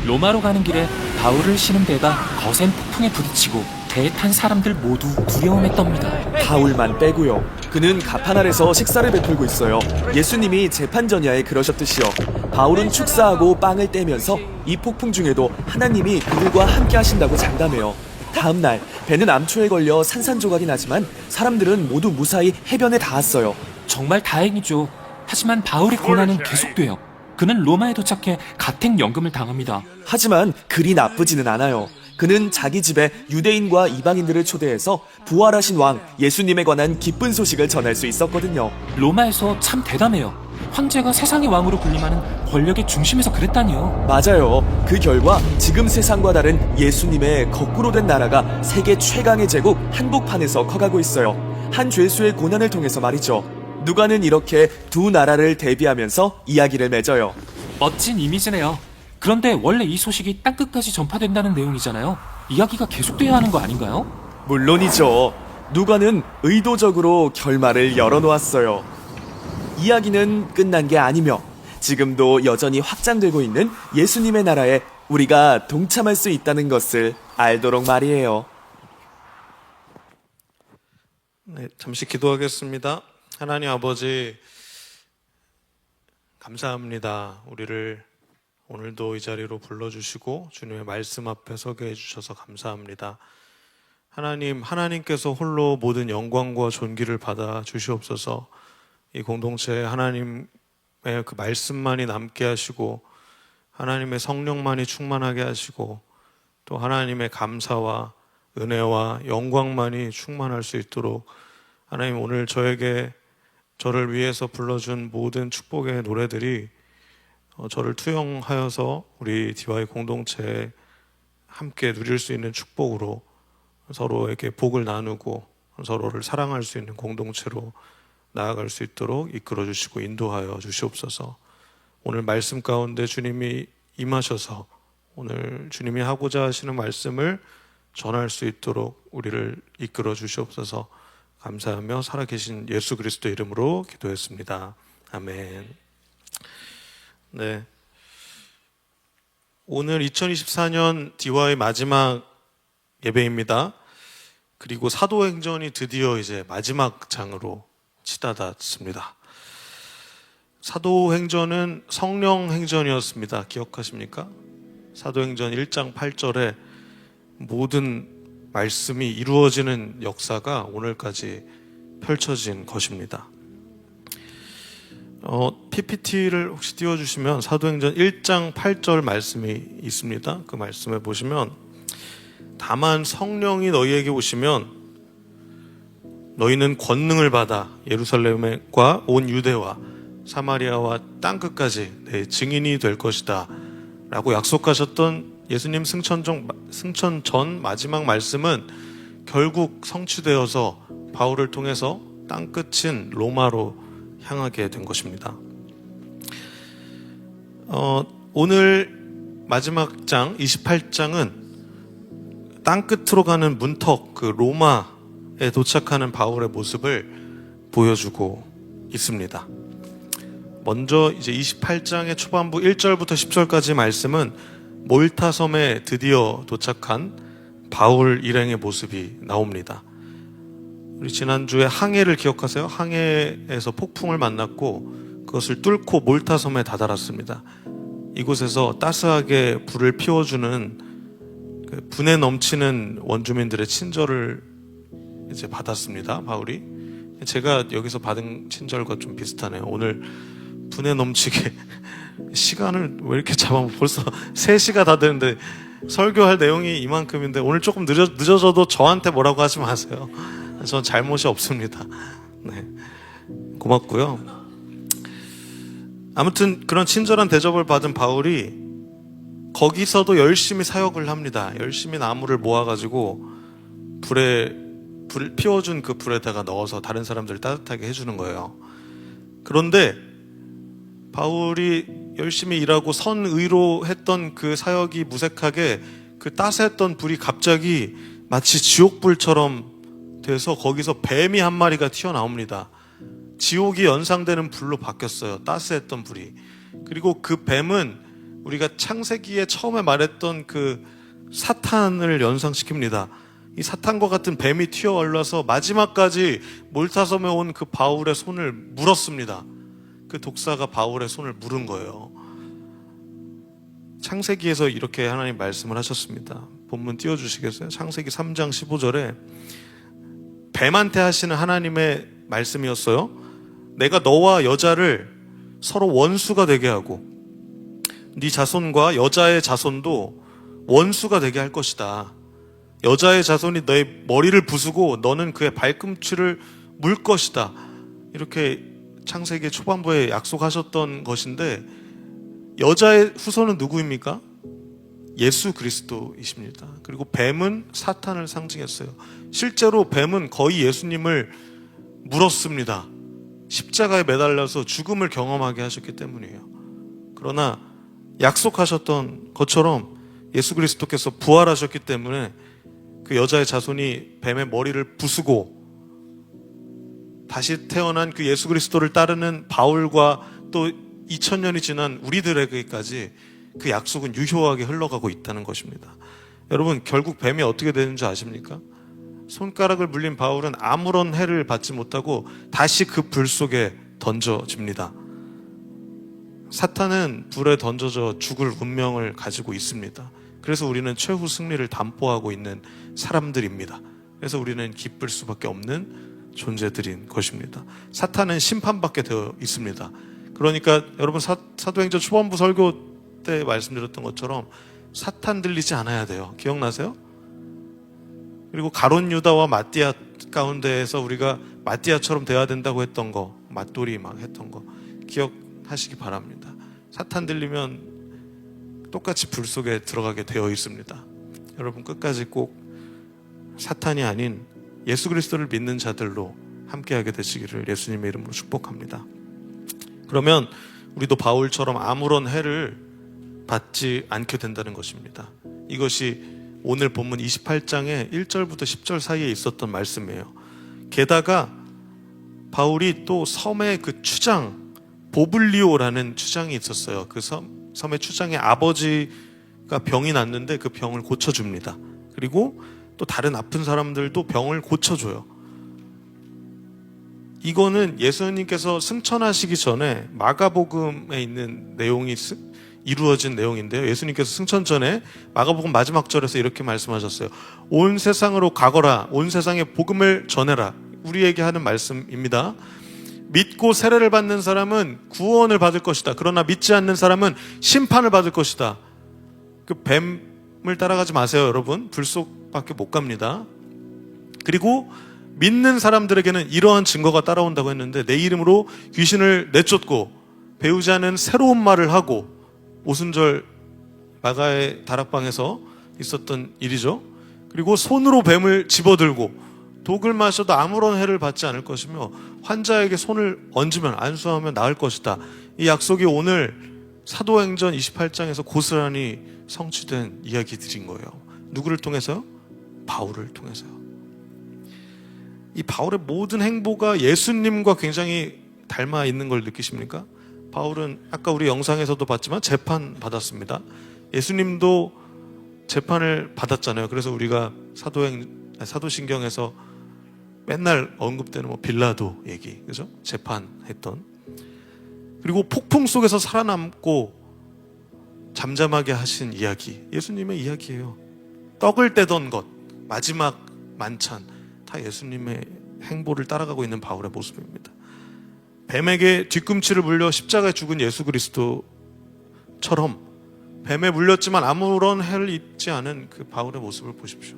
로마로 가는 길에 바울을 싣는 배가 거센 폭풍에 부딪히고 배에 탄 사람들 모두 두려움에 떱니다. 바울만 빼고요. 그는 가판 아래서 식사를 베풀고 있어요. 예수님이 재판 전야에 그러셨듯이요. 바울은 축사하고 빵을 떼면서 이 폭풍 중에도 하나님이 그들과 함께 하신다고 장담해요. 다음날 배는 암초에 걸려 산산조각이 나지만 사람들은 모두 무사히 해변에 닿았어요. 정말 다행이죠. 하지만 바울의 고난은 계속돼요. 그는 로마에 도착해 가택연금을 당합니다. 하지만 그리 나쁘지는 않아요. 그는 자기 집에 유대인과 이방인들을 초대해서 부활하신 왕 예수님에 관한 기쁜 소식을 전할 수 있었거든요. 로마에서 참 대담해요. 황제가 세상의 왕으로 군림하는 권력의 중심에서 그랬다니요. 맞아요. 그 결과 지금 세상과 다른 예수님의 거꾸로 된 나라가 세계 최강의 제국 한복판에서 커가고 있어요. 한 죄수의 고난을 통해서 말이죠. 누가는 이렇게 두 나라를 대비하면서 이야기를 맺어요. 멋진 이미지네요. 그런데 원래 이 소식이 땅끝까지 전파된다는 내용이잖아요. 이야기가 계속돼야 하는 거 아닌가요? 물론이죠. 누가는 의도적으로 결말을 열어놓았어요. 이야기는 끝난 게 아니며 지금도 여전히 확장되고 있는 예수님의 나라에 우리가 동참할 수 있다는 것을 알도록 말이에요. 네, 잠시 기도하겠습니다. 하나님 아버지, 감사합니다. 우리를 오늘도 이 자리로 불러주시고 주님의 말씀 앞에 서게 해주셔서 감사합니다. 하나님께서 홀로 모든 영광과 존귀를 받아 주시옵소서. 이 공동체에 하나님의 그 말씀만이 남게 하시고 하나님의 성령만이 충만하게 하시고 또 하나님의 감사와 은혜와 영광만이 충만할 수 있도록 하나님, 오늘 저를 위해서 불러준 모든 축복의 노래들이 저를 투영하여서 우리 DY 공동체에 함께 누릴 수 있는 축복으로 서로에게 복을 나누고 서로를 사랑할 수 있는 공동체로 나아갈 수 있도록 이끌어 주시고 인도하여 주시옵소서. 오늘 말씀 가운데 주님이 임하셔서 오늘 주님이 하고자 하시는 말씀을 전할 수 있도록 우리를 이끌어 주시옵소서. 감사하며 살아계신 예수 그리스도 이름으로 기도했습니다. 아멘. 네. 오늘 2024년 DY 마지막 예배입니다. 그리고 사도행전이 드디어 이제 마지막 장으로 치닫았습니다. 사도행전은 성령행전이었습니다. 기억하십니까? 사도행전 1장 8절에 모든 말씀이 이루어지는 역사가 오늘까지 펼쳐진 것입니다. PPT를 혹시 띄워주시면 사도행전 1장 8절 말씀이 있습니다. 그 말씀에 보시면, 다만 성령이 너희에게 오시면 너희는 권능을 받아 예루살렘과 온 유대와 사마리아와 땅끝까지 내 증인이 될 것이다 라고 약속하셨던 예수님 승천 전 마지막 말씀은 결국 성취되어서 바울을 통해서 땅끝인 로마로 향하게 된 것입니다. 오늘 마지막 장 28장은 땅끝으로 가는 문턱, 그 로마에 도착하는 바울의 모습을 보여주고 있습니다. 먼저 이제 28장의 초반부 1절부터 10절까지 말씀은 몰타 섬에 드디어 도착한 바울 일행의 모습이 나옵니다. 우리 지난주에 항해를 기억하세요? 항해에서 폭풍을 만났고 그것을 뚫고 몰타 섬에 다다랐습니다. 이곳에서 따스하게 불을 피워주는 분에 넘치는 원주민들의 친절을 이제 받았습니다. 바울이. 제가 여기서 받은 친절과 좀 비슷하네요. 오늘 분에 넘치게 시간을 왜 이렇게 잡아? 벌써 3시가 다 되는데 설교할 내용이 이만큼인데 오늘 조금 늦어져도 저한테 뭐라고 하지 마세요. 전 잘못이 없습니다. 네, 고맙고요. 아무튼 그런 친절한 대접을 받은 바울이 거기서도 열심히 사역을 합니다. 열심히 나무를 모아가지고 불 피워준 그 불에다가 넣어서 다른 사람들을 따뜻하게 해주는 거예요. 그런데 바울이 열심히 일하고 선의로 했던 그 사역이 무색하게 그 따스했던 불이 갑자기 마치 지옥불처럼 돼서 거기서 뱀이 한 마리가 튀어나옵니다. 지옥이 연상되는 불로 바뀌었어요. 따스했던 불이. 그리고 그 뱀은 우리가 창세기에 처음에 말했던 그 사탄을 연상시킵니다. 이 사탄과 같은 뱀이 튀어올라서 마지막까지 몰타섬에 온 그 바울의 손을 물었습니다. 그 독사가 바울의 손을 물은 거예요. 창세기에서 이렇게 하나님 말씀을 하셨습니다. 본문 띄워주시겠어요? 창세기 3장 15절에 뱀한테 하시는 하나님의 말씀이었어요. 내가 너와 여자를 서로 원수가 되게 하고 네 자손과 여자의 자손도 원수가 되게 할 것이다. 여자의 자손이 너의 머리를 부수고 너는 그의 발꿈치를 물 것이다. 이렇게 창세기 초반부에 약속하셨던 것인데 여자의 후손은 누구입니까? 예수 그리스도이십니다. 그리고 뱀은 사탄을 상징했어요. 실제로 뱀은 거의 예수님을 물었습니다. 십자가에 매달려서 죽음을 경험하게 하셨기 때문이에요. 그러나 약속하셨던 것처럼 예수 그리스도께서 부활하셨기 때문에 그 여자의 자손이 뱀의 머리를 부수고 다시 태어난 그 예수 그리스도를 따르는 바울과 또 2000년이 지난 우리들에게까지 그 약속은 유효하게 흘러가고 있다는 것입니다. 여러분, 결국 뱀이 어떻게 되는지 아십니까? 손가락을 물린 바울은 아무런 해를 받지 못하고 다시 그 불 속에 던져집니다. 사탄은 불에 던져져 죽을 운명을 가지고 있습니다. 그래서 우리는 최후 승리를 담보하고 있는 사람들입니다. 그래서 우리는 기쁠 수밖에 없는 존재들인 것입니다. 사탄은 심판받게 되어 있습니다. 그러니까 여러분, 사도행전 초반부 설교 때 말씀드렸던 것처럼 사탄 들리지 않아야 돼요. 기억나세요? 그리고 가룟 유다와 마띠아 가운데에서 우리가 마띠아처럼 돼야 된다고 했던 거, 맞돌이 막 했던 거 기억하시기 바랍니다. 사탄 들리면 똑같이 불 속에 들어가게 되어 있습니다. 여러분, 끝까지 꼭 사탄이 아닌 예수 그리스도를 믿는 자들로 함께하게 되시기를 예수님의 이름으로 축복합니다. 그러면 우리도 바울처럼 아무런 해를 받지 않게 된다는 것입니다. 이것이 오늘 본문 28장의 1절부터 10절 사이에 있었던 말씀이에요. 게다가 바울이 또 섬의 그 추장 보블리오라는 추장이 있었어요. 그 섬의 추장의 아버지가 병이 났는데 그 병을 고쳐줍니다. 그리고 또 다른 아픈 사람들도 병을 고쳐줘요. 이거는 예수님께서 승천하시기 전에 마가복음에 있는 내용이 이루어진 내용인데요. 예수님께서 승천 전에 마가복음 마지막 절에서 이렇게 말씀하셨어요. 온 세상으로 가거라. 온 세상에 복음을 전해라. 우리에게 하는 말씀입니다. 믿고 세례를 받는 사람은 구원을 받을 것이다. 그러나 믿지 않는 사람은 심판을 받을 것이다. 그 뱀을 따라가지 마세요, 여러분. 불 속밖에 못 갑니다. 그리고 믿는 사람들에게는 이러한 증거가 따라온다고 했는데, 내 이름으로 귀신을 내쫓고 배우지 않은 새로운 말을 하고, 오순절 마가의 다락방에서 있었던 일이죠. 그리고 손으로 뱀을 집어들고 독을 마셔도 아무런 해를 받지 않을 것이며 환자에게 손을 얹으면 안수하면 나을 것이다. 이 약속이 오늘 사도행전 28장에서 고스란히 성취된 이야기들인 거예요. 누구를 통해서요? 바울을 통해서요. 이 바울의 모든 행보가 예수님과 굉장히 닮아 있는 걸 느끼십니까? 바울은 아까 우리 영상에서도 봤지만 재판 받았습니다. 예수님도 재판을 받았잖아요. 그래서 우리가 사도신경에서 맨날 언급되는 뭐 빌라도 얘기, 그죠? 재판했던. 그리고 폭풍 속에서 살아남고 잠잠하게 하신 이야기, 예수님의 이야기예요. 떡을 떼던 것, 마지막 만찬, 다 예수님의 행보를 따라가고 있는 바울의 모습입니다. 뱀에게 뒤꿈치를 물려 십자가에 죽은 예수 그리스도처럼 뱀에 물렸지만 아무런 해를 입지 않은 그 바울의 모습을 보십시오.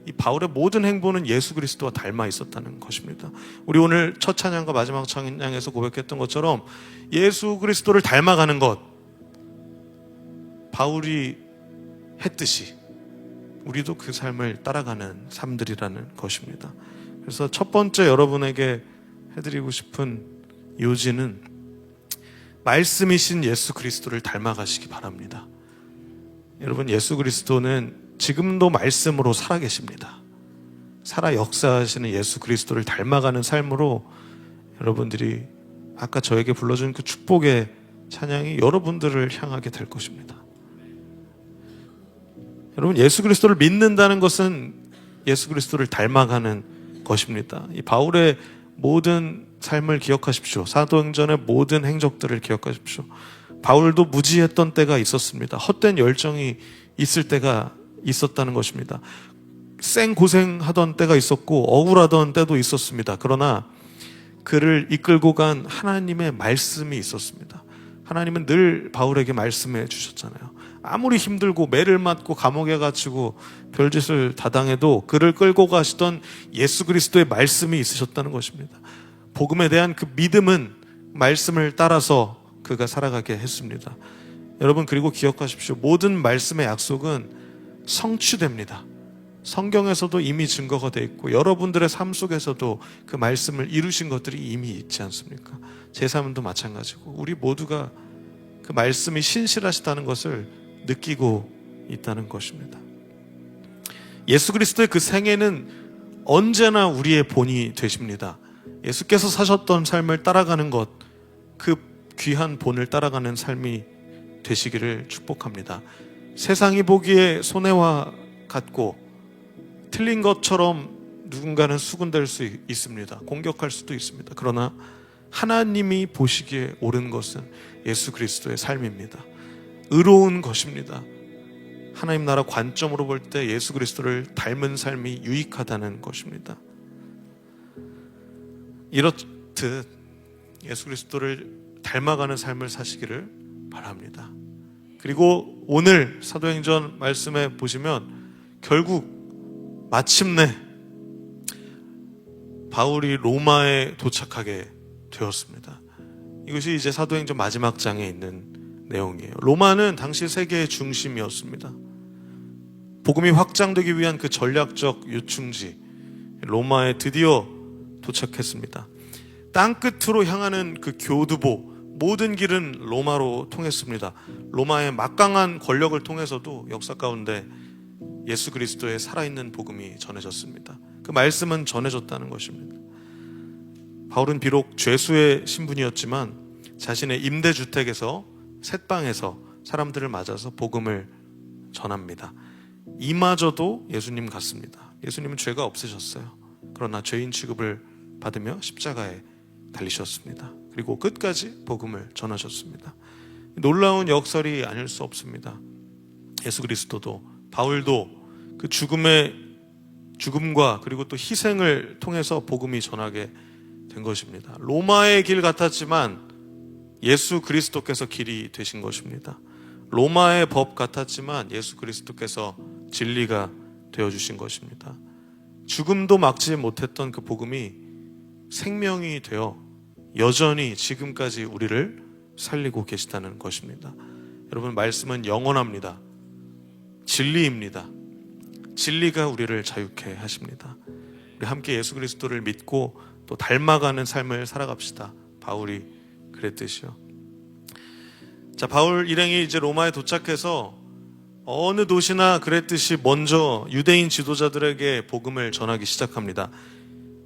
이 바울의 모든 행보는 예수 그리스도와 닮아 있었다는 것입니다. 우리 오늘 첫 찬양과 마지막 찬양에서 고백했던 것처럼 예수 그리스도를 닮아가는 것, 바울이 했듯이 우리도 그 삶을 따라가는 삶들이라는 것입니다. 그래서 첫 번째 여러분에게 해드리고 싶은 요지는 말씀이신 예수 그리스도를 닮아가시기 바랍니다. 여러분, 예수 그리스도는 지금도 말씀으로 살아계십니다. 살아 역사하시는 예수 그리스도를 닮아가는 삶으로 여러분들이 아까 저에게 불러준 그 축복의 찬양이 여러분들을 향하게 될 것입니다. 여러분, 예수 그리스도를 믿는다는 것은 예수 그리스도를 닮아가는 것입니다. 이 바울의 모든 삶을 기억하십시오. 사도행전의 모든 행적들을 기억하십시오. 바울도 무지했던 때가 있었습니다. 헛된 열정이 있을 때가 있었다는 것입니다. 생고생하던 때가 있었고 억울하던 때도 있었습니다. 그러나 그를 이끌고 간 하나님의 말씀이 있었습니다. 하나님은 늘 바울에게 말씀해 주셨잖아요. 아무리 힘들고 매를 맞고 감옥에 갇히고 별짓을 다 당해도 그를 끌고 가시던 예수 그리스도의 말씀이 있으셨다는 것입니다. 복음에 대한 그 믿음은 말씀을 따라서 그가 살아가게 했습니다. 여러분, 그리고 기억하십시오. 모든 말씀의 약속은 성취됩니다. 성경에서도 이미 증거가 되어 있고 여러분들의 삶 속에서도 그 말씀을 이루신 것들이 이미 있지 않습니까? 제 삶도 마찬가지고 우리 모두가 그 말씀이 신실하시다는 것을 느끼고 있다는 것입니다. 예수 그리스도의 그 생애는 언제나 우리의 본이 되십니다. 예수께서 사셨던 삶을 따라가는 것, 그 귀한 본을 따라가는 삶이 되시기를 축복합니다. 세상이 보기에 손해와 같고 틀린 것처럼 누군가는 수군될 수 있습니다. 공격할 수도 있습니다. 그러나 하나님이 보시기에 옳은 것은 예수 그리스도의 삶입니다. 의로운 것입니다. 하나님 나라 관점으로 볼 때 예수 그리스도를 닮은 삶이 유익하다는 것입니다. 이렇듯 예수 그리스도를 닮아가는 삶을 사시기를 바랍니다. 그리고 오늘 사도행전 말씀에 보시면 결국 마침내 바울이 로마에 도착하게 되었습니다. 이것이 이제 사도행전 마지막 장에 있는 내용이에요. 로마는 당시 세계의 중심이었습니다. 복음이 확장되기 위한 그 전략적 요충지 로마에 드디어 도착했습니다. 땅끝으로 향하는 그 교두보, 모든 길은 로마로 통했습니다. 로마의 막강한 권력을 통해서도 역사 가운데 예수 그리스도의 살아있는 복음이 전해졌습니다. 그 말씀은 전해졌다는 것입니다. 바울은 비록 죄수의 신분이었지만 자신의 임대주택에서 셋방에서 사람들을 맞아서 복음을 전합니다. 이마저도 예수님 같습니다. 예수님은 죄가 없으셨어요. 그러나 죄인 취급을 받으며 십자가에 달리셨습니다. 그리고 끝까지 복음을 전하셨습니다. 놀라운 역설이 아닐 수 없습니다. 예수 그리스도도 바울도 그 죽음과 그리고 또 희생을 통해서 복음이 전하게 된 것입니다. 로마의 길 같았지만 예수 그리스도께서 길이 되신 것입니다. 로마의 법 같았지만 예수 그리스도께서 진리가 되어주신 것입니다. 죽음도 막지 못했던 그 복음이 생명이 되어 여전히 지금까지 우리를 살리고 계시다는 것입니다. 여러분, 말씀은 영원합니다. 진리입니다. 진리가 우리를 자유케 하십니다. 우리 함께 예수 그리스도를 믿고 또 닮아가는 삶을 살아갑시다. 바울이 그랬듯이요. 자, 바울 일행이 이제 로마에 도착해서 어느 도시나 그랬듯이 먼저 유대인 지도자들에게 복음을 전하기 시작합니다.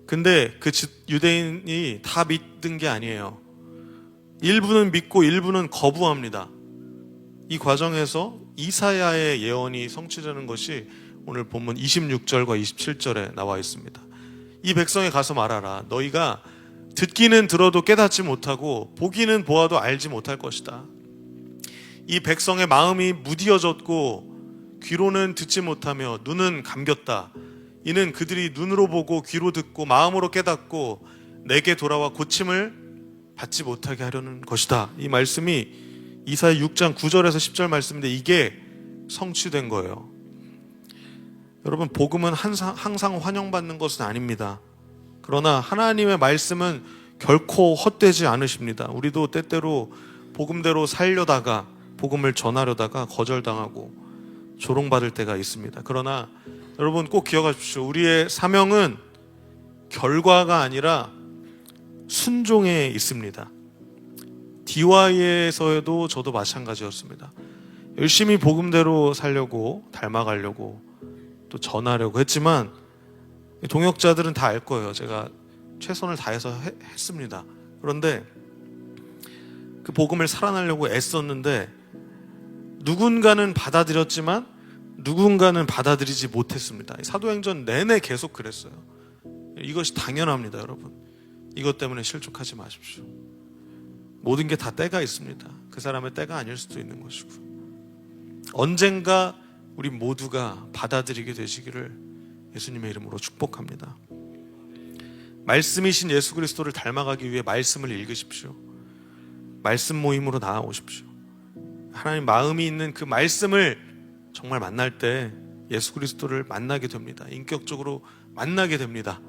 근데 그 유대인이 다 믿는 게 아니에요. 일부는 믿고 일부는 거부합니다. 이 과정에서 이사야의 예언이 성취되는 것이 오늘 본문 26절과 27절에 나와 있습니다. 이 백성에 가서 말하라. 너희가 듣기는 들어도 깨닫지 못하고 보기는 보아도 알지 못할 것이다. 이 백성의 마음이 무디어졌고 귀로는 듣지 못하며 눈은 감겼다. 이는 그들이 눈으로 보고 귀로 듣고 마음으로 깨닫고 내게 돌아와 고침을 받지 못하게 하려는 것이다. 이 말씀이 이사야 6장 9절에서 10절 말씀인데 이게 성취된 거예요. 여러분, 복음은 항상 환영받는 것은 아닙니다. 그러나 하나님의 말씀은 결코 헛되지 않으십니다. 우리도 때때로 복음대로 살려다가 복음을 전하려다가 거절당하고 조롱받을 때가 있습니다. 그러나 여러분 꼭 기억하십시오. 우리의 사명은 결과가 아니라 순종에 있습니다. DY에서도 저도 마찬가지였습니다. 열심히 복음대로 살려고 닮아가려고 또 전하려고 했지만 동역자들은 다 알 거예요. 제가 최선을 다해서 했습니다. 그런데 그 복음을 살아나려고 애썼는데 누군가는 받아들였지만 누군가는 받아들이지 못했습니다. 사도행전 내내 계속 그랬어요. 이것이 당연합니다, 여러분. 이것 때문에 실족하지 마십시오. 모든 게 다 때가 있습니다. 그 사람의 때가 아닐 수도 있는 것이고 언젠가 우리 모두가 받아들이게 되시기를 예수님의 이름으로 축복합니다. 말씀이신 예수 그리스도를 닮아가기 위해 말씀을 읽으십시오. 말씀 모임으로 나아오십시오. 하나님 마음이 있는 그 말씀을 정말 만날 때 예수 그리스도를 만나게 됩니다. 인격적으로 만나게 됩니다.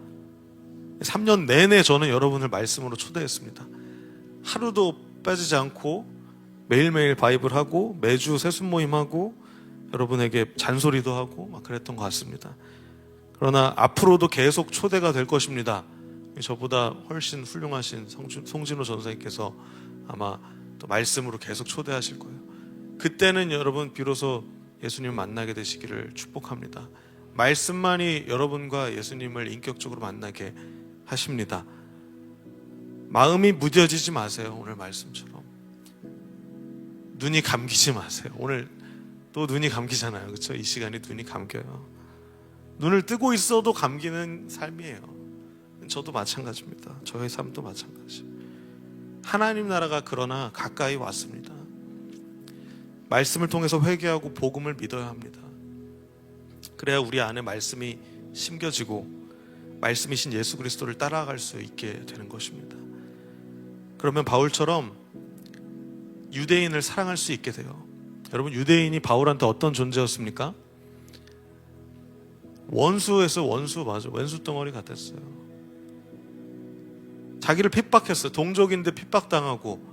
3년 내내 저는 여러분을 말씀으로 초대했습니다. 하루도 빠지지 않고 매일매일 바이블 하고 매주 세순 모임 하고 여러분에게 잔소리도 하고 막 그랬던 것 같습니다. 그러나 앞으로도 계속 초대가 될 것입니다. 저보다 훨씬 훌륭하신 송진호 전사님께서 아마 또 말씀으로 계속 초대하실 거예요. 그때는 여러분 비로소 예수님을 만나게 되시기를 축복합니다. 말씀만이 여러분과 예수님을 인격적으로 만나게 하십니다. 마음이 무뎌지지 마세요. 오늘 말씀처럼 눈이 감기지 마세요. 오늘 또 눈이 감기잖아요. 그렇죠? 이 시간이 눈이 감겨요. 눈을 뜨고 있어도 감기는 삶이에요. 저도 마찬가지입니다. 저의 삶도 마찬가지. 하나님 나라가 그러나 가까이 왔습니다. 말씀을 통해서 회개하고 복음을 믿어야 합니다. 그래야 우리 안에 말씀이 심겨지고 말씀이신 예수 그리스도를 따라갈 수 있게 되는 것입니다. 그러면 바울처럼 유대인을 사랑할 수 있게 돼요. 여러분, 유대인이 바울한테 어떤 존재였습니까? 원수에서 원수, 맞아. 원수 덩어리 같았어요. 자기를 핍박했어요. 동족인데 핍박당하고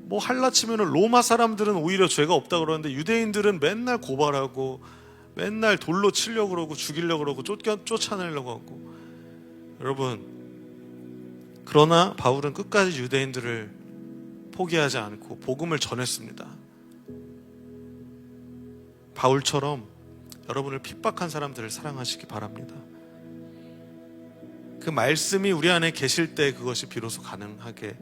뭐 할라치면은 로마 사람들은 오히려 죄가 없다 그러는데 유대인들은 맨날 고발하고 맨날 돌로 치려고 그러고 죽이려고 그러고 쫓아내려고 하고. 여러분, 그러나 바울은 끝까지 유대인들을 포기하지 않고 복음을 전했습니다. 바울처럼 여러분을 핍박한 사람들을 사랑하시기 바랍니다. 그 말씀이 우리 안에 계실 때 그것이 비로소 가능하게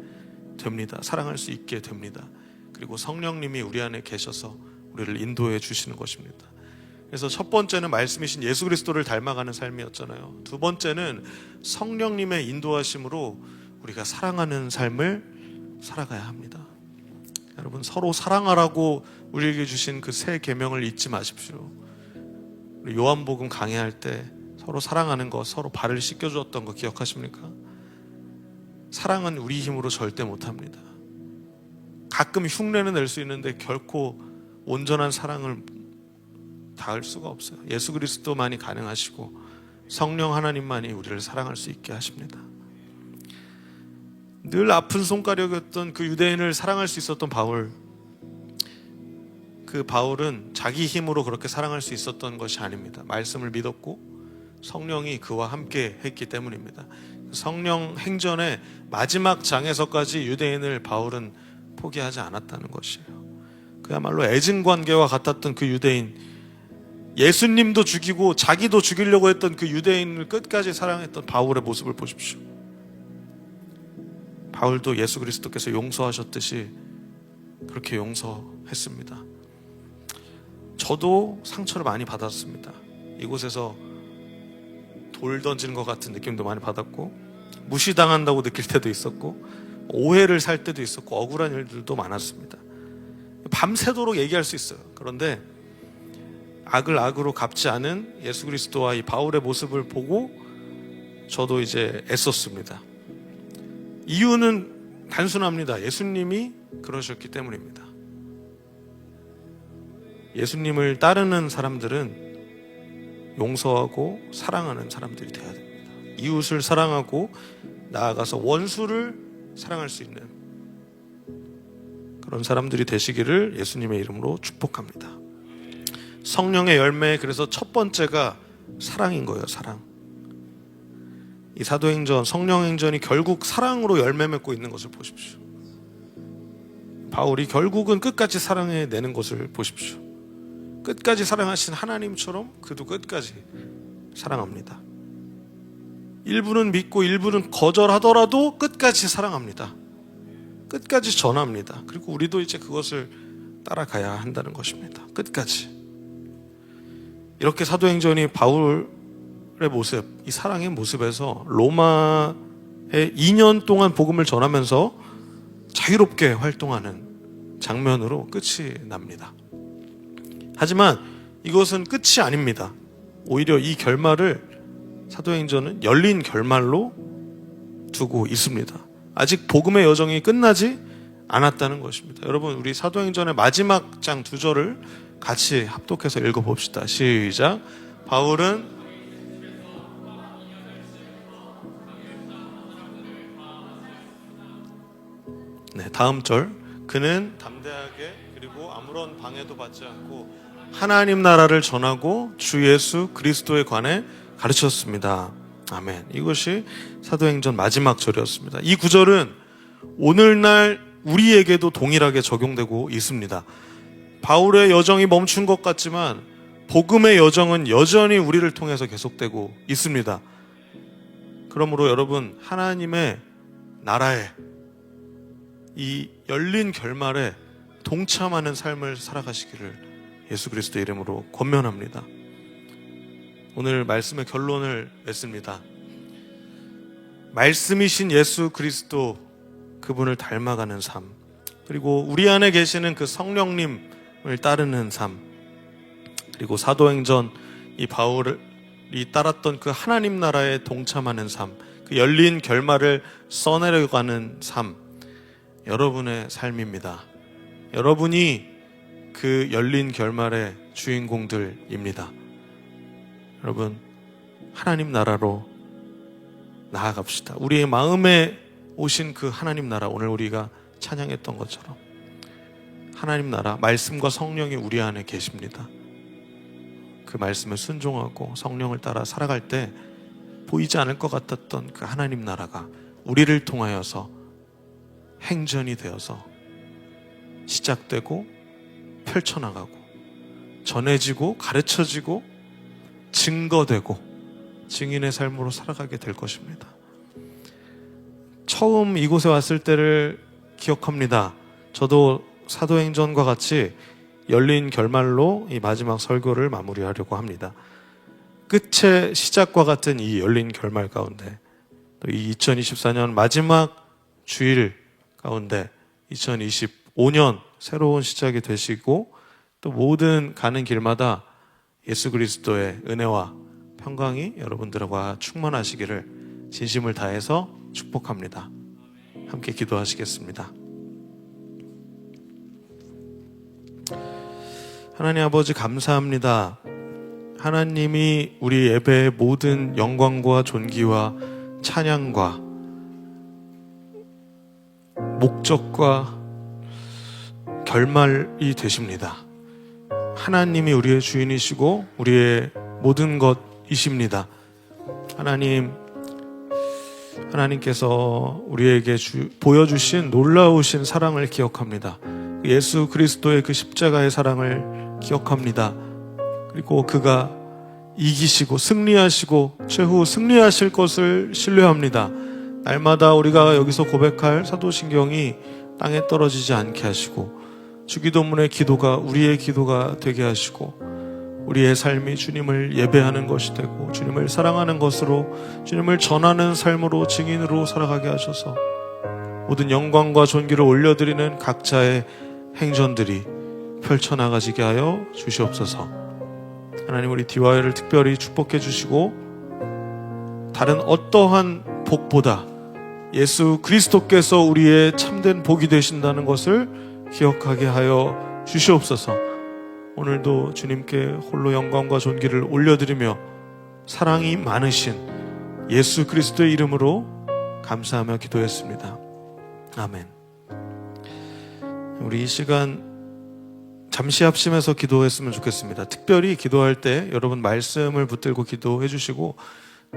됩니다. 사랑할 수 있게 됩니다. 그리고 성령님이 우리 안에 계셔서 우리를 인도해 주시는 것입니다. 그래서 첫 번째는 말씀이신 예수 그리스도를 닮아가는 삶이었잖아요. 두 번째는 성령님의 인도하심으로 우리가 사랑하는 삶을 살아가야 합니다. 여러분, 서로 사랑하라고 우리에게 주신 그 새 계명을 잊지 마십시오. 우리 요한복음 강해할 때 서로 사랑하는 거, 서로 발을 씻겨주었던 거 기억하십니까? 사랑은 우리 힘으로 절대 못합니다. 가끔 흉내는 낼 수 있는데 결코 온전한 사랑을 닿을 수가 없어요. 예수 그리스도만이 가능하시고 성령 하나님만이 우리를 사랑할 수 있게 하십니다. 늘 아픈 손가락이었던 그 유대인을 사랑할 수 있었던 바울, 그 바울은 자기 힘으로 그렇게 사랑할 수 있었던 것이 아닙니다. 말씀을 믿었고 성령이 그와 함께 했기 때문입니다. 성령 행전의 마지막 장에서까지 유대인을 바울은 포기하지 않았다는 것이에요. 그야말로 애증관계와 같았던 그 유대인, 예수님도 죽이고 자기도 죽이려고 했던 그 유대인을 끝까지 사랑했던 바울의 모습을 보십시오. 바울도 예수 그리스도께서 용서하셨듯이 그렇게 용서했습니다. 저도 상처를 많이 받았습니다. 이곳에서 돌 던지는 것 같은 느낌도 많이 받았고, 무시당한다고 느낄 때도 있었고, 오해를 살 때도 있었고, 억울한 일들도 많았습니다. 밤새도록 얘기할 수 있어요. 그런데 악을 악으로 갚지 않은 예수 그리스도와 이 바울의 모습을 보고 저도 이제 애썼습니다. 이유는 단순합니다. 예수님이 그러셨기 때문입니다. 예수님을 따르는 사람들은 용서하고 사랑하는 사람들이 되어야 됩니다. 이웃을 사랑하고 나아가서 원수를 사랑할 수 있는 그런 사람들이 되시기를 예수님의 이름으로 축복합니다. 성령의 열매, 그래서 첫 번째가 사랑인 거예요. 사랑. 이 사도행전, 성령행전이 결국 사랑으로 열매 맺고 있는 것을 보십시오. 바울이 결국은 끝까지 사랑해내는 것을 보십시오. 끝까지 사랑하신 하나님처럼 그도 끝까지 사랑합니다. 일부는 믿고 일부는 거절하더라도 끝까지 사랑합니다. 끝까지 전합니다. 그리고 우리도 이제 그것을 따라가야 한다는 것입니다. 끝까지. 이렇게 사도행전이 바울의 모습, 이 사랑의 모습에서 로마에 2년 동안 복음을 전하면서 자유롭게 활동하는 장면으로 끝이 납니다. 하지만 이것은 끝이 아닙니다. 오히려 이 결말을 사도행전은 열린 결말로 두고 있습니다. 아직 복음의 여정이 끝나지 않았다는 것입니다. 여러분, 우리 사도행전의 마지막 장 2절을 같이 합독해서 읽어봅시다. 시작. 바울은 다음 절, 그는 담대하게 그리고 아무런 방해도 받지 않고 하나님 나라를 전하고 주 예수 그리스도에 관해 가르쳤습니다. 아멘. 이것이 사도행전 마지막 절이었습니다. 이 구절은 오늘날 우리에게도 동일하게 적용되고 있습니다. 바울의 여정이 멈춘 것 같지만 복음의 여정은 여전히 우리를 통해서 계속되고 있습니다. 그러므로 여러분, 하나님의 나라에, 이 열린 결말에 동참하는 삶을 살아가시기를 예수 그리스도의 이름으로 권면합니다. 오늘 말씀의 결론을 맺습니다. 말씀이신 예수 그리스도, 그분을 닮아가는 삶, 그리고 우리 안에 계시는 그 성령님을 따르는 삶, 그리고 사도행전 이 바울이 따랐던 그 하나님 나라에 동참하는 삶, 그 열린 결말을 써내려가는 삶, 여러분의 삶입니다. 여러분이 그 열린 결말의 주인공들입니다. 여러분, 하나님 나라로 나아갑시다. 우리의 마음에 오신 그 하나님 나라, 오늘 우리가 찬양했던 것처럼 하나님 나라, 말씀과 성령이 우리 안에 계십니다. 그 말씀에 순종하고 성령을 따라 살아갈 때 보이지 않을 것 같았던 그 하나님 나라가 우리를 통하여서 행전이 되어서 시작되고 펼쳐나가고 전해지고 가르쳐지고 증거되고 증인의 삶으로 살아가게 될 것입니다. 처음 이곳에 왔을 때를 기억합니다. 저도 사도행전과 같이 열린 결말로 이 마지막 설교를 마무리하려고 합니다. 끝의 시작과 같은 이 열린 결말 가운데, 또 이 2024년 마지막 주일 가운데 2025년 새로운 시작이 되시고, 또 모든 가는 길마다 예수 그리스도의 은혜와 평강이 여러분들과 충만하시기를 진심을 다해서 축복합니다. 함께 기도하시겠습니다. 하나님 아버지, 감사합니다. 하나님이 우리 예배의 모든 영광과 존귀와 찬양과 목적과 결말이 되십니다. 하나님이 우리의 주인이시고 우리의 모든 것이십니다. 하나님께서 우리에게 보여주신 놀라우신 사랑을 기억합니다. 예수 그리스도의 그 십자가의 사랑을 기억합니다. 그리고 그가 이기시고 승리하시고 최후 승리하실 것을 신뢰합니다. 날마다 우리가 여기서 고백할 사도신경이 땅에 떨어지지 않게 하시고, 주기도문의 기도가 우리의 기도가 되게 하시고, 우리의 삶이 주님을 예배하는 것이 되고 주님을 사랑하는 것으로, 주님을 전하는 삶으로, 증인으로 살아가게 하셔서 모든 영광과 존귀를 올려드리는 각자의 행전들이 펼쳐나가지게 하여 주시옵소서. 하나님, 우리 DY를 특별히 축복해 주시고, 다른 어떠한 복보다 예수 그리스도께서 우리의 참된 복이 되신다는 것을 기억하게 하여 주시옵소서. 오늘도 주님께 홀로 영광과 존귀를 올려드리며 사랑이 많으신 예수 그리스도의 이름으로 감사하며 기도했습니다. 아멘. 우리 이 시간 잠시 합심해서 기도했으면 좋겠습니다. 특별히 기도할 때 여러분 말씀을 붙들고 기도해 주시고,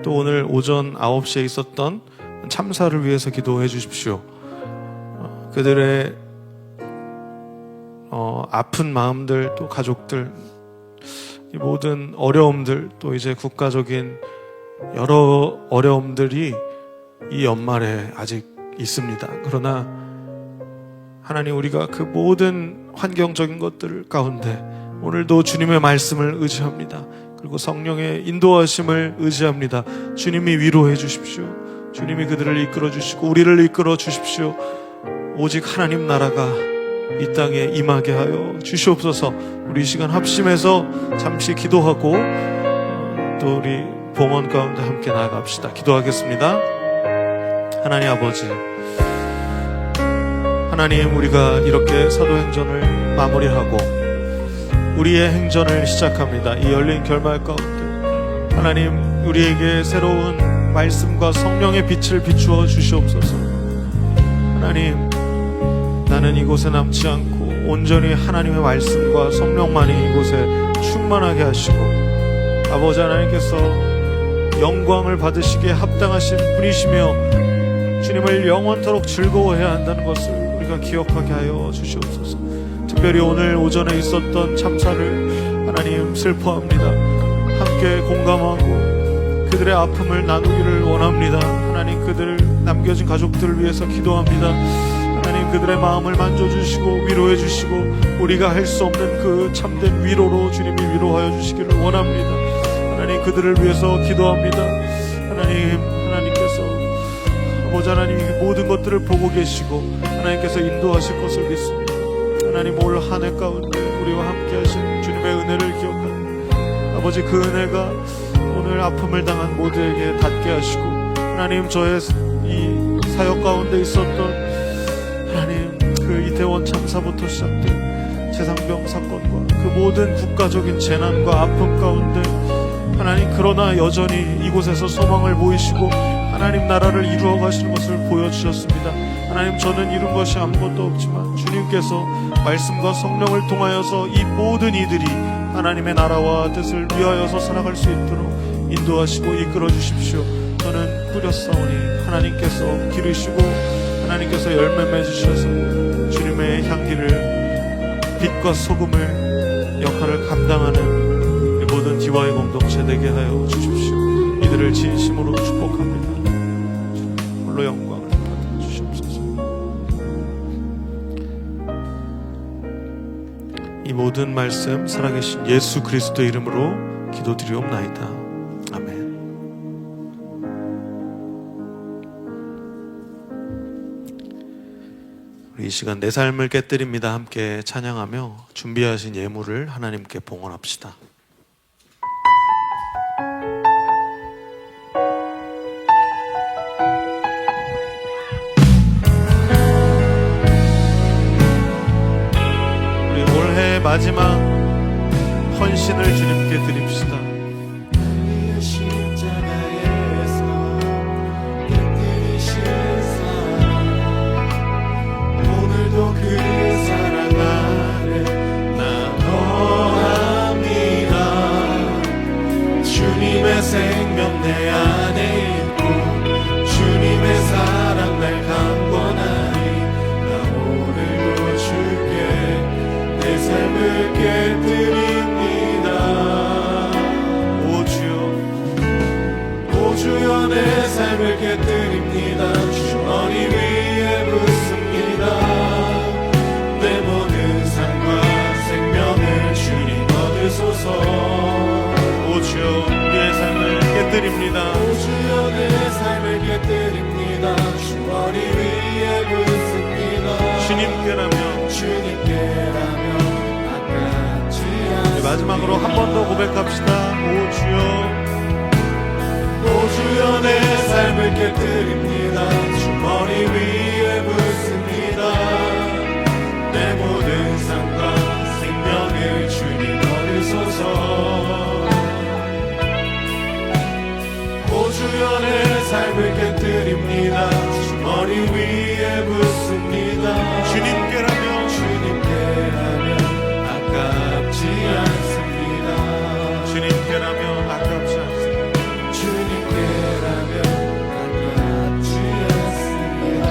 또 오늘 오전 9시에 있었던 참사를 위해서 기도해 주십시오. 그들의 아픈 마음들, 또 가족들, 이 모든 어려움들, 또 이제 국가적인 여러 어려움들이 이 연말에 아직 있습니다. 그러나 하나님, 우리가 그 모든 환경적인 것들 가운데 오늘도 주님의 말씀을 의지합니다. 그리고 성령의 인도하심을 의지합니다. 주님이 위로해 주십시오. 주님이 그들을 이끌어 주시고 우리를 이끌어 주십시오. 오직 하나님 나라가 이 땅에 임하게 하여 주시옵소서. 우리 이 시간 합심해서 잠시 기도하고 또 우리 봉헌 가운데 함께 나아갑시다. 기도하겠습니다. 하나님 아버지, 하나님, 우리가 이렇게 사도행전을 마무리하고 우리의 행전을 시작합니다. 이 열린 결말 가운데 하나님, 우리에게 새로운 말씀과 성령의 빛을 비추어 주시옵소서. 하나님, 나는 이곳에 남지 않고 온전히 하나님의 말씀과 성령만이 이곳에 충만하게 하시고 아버지 하나님께서 영광을 받으시기에 합당하신 분이시며 주님을 영원토록 즐거워해야 한다는 것을 우리가 기억하게 하여 주시옵소서. 특별히 오늘 오전에 있었던 참사를 하나님 슬퍼합니다. 함께 공감하고 그들의 아픔을 나누기를 원합니다. 하나님 그들을 남겨진 가족들을 위해서 기도합니다. 하나님 그들의 마음을 만져주시고 위로해 주시고 우리가 할 수 없는 그 참된 위로로 주님이 위로하여 주시기를 원합니다. 하나님 그들을 위해서 기도합니다. 하나님께서 아버지 하나님 모든 것들을 보고 계시고 하나님께서 인도하실 것을 믿습니다. 하나님 올 한 해 가운데 우리와 함께 하신 주님의 은혜를 기억하는 아버지 그 은혜가 오늘 아픔을 당한 모두에게 닿게 하시고 하나님 저의 이 사역 가운데 있었던 하나님 그 이태원 참사부터 시작된 재상병 사건과 그 모든 국가적인 재난과 아픔 가운데 하나님 그러나 여전히 이곳에서 소망을 보이시고 하나님 나라를 이루어 가시는 것을 보여주셨습니다. 하나님 저는 이룬 것이 아무것도 없지만 주님께서 말씀과 성령을 통하여서 이 모든 이들이 하나님의 나라와 뜻을 위하여서 살아갈 수 있도록 인도하시고 이끌어 주십시오. 저는 꾸렸사오니 하나님께서 기르시고 하나님께서 열매 맺으셔서 주님의 향기를 빛과 소금을 역할을 감당하는 모든 디와의 공동체 되게 하여 주십시오. 이들을 진심으로 축복합니다. 홀로 영광을 받아 주시옵소서. 이 모든 말씀 살아계신 예수 그리스도 이름으로 기도드리옵나이다. 아멘. 우리 이 시간 내 삶을 깨뜨립니다. 함께 찬양하며 준비하신 예물을 하나님께 봉헌합시다. 우리 올해 마지막 헌신을 주님께 드립시다. 그 사랑 안에 나 거합니다. 주님의 생명 내 안에 있고 주님의 사랑 날 강권하니 나 오늘도 주께 내 삶을 깨드립니다. 오 주여 내 삶을 깨드립니다. 주머니 위에 붓습니다. 내 모든 삶과 생명을 주님 얻으소서. 오 주여 우리의 삶을 깨뜨립니다. 오 주여 내 삶을 깨뜨립니다. 주머니 위에 붓습니다. 주님께라면 아깝지 않습니다. 마지막으로 한 번 더 고백합시다. 오 주여 내 삶을 깨뜨립니다. 주머니 위에 붓습니다. 내 모든 삶과 생명을 주님 얻으소서. 오 주여 내 삶을 깨뜨립니다. 주머니 위에 붓습니다. 주님께라면 아깝지 않습니다. 주님께라면 아깝지 않습니다. 주님께라면 아깝지 않습니다.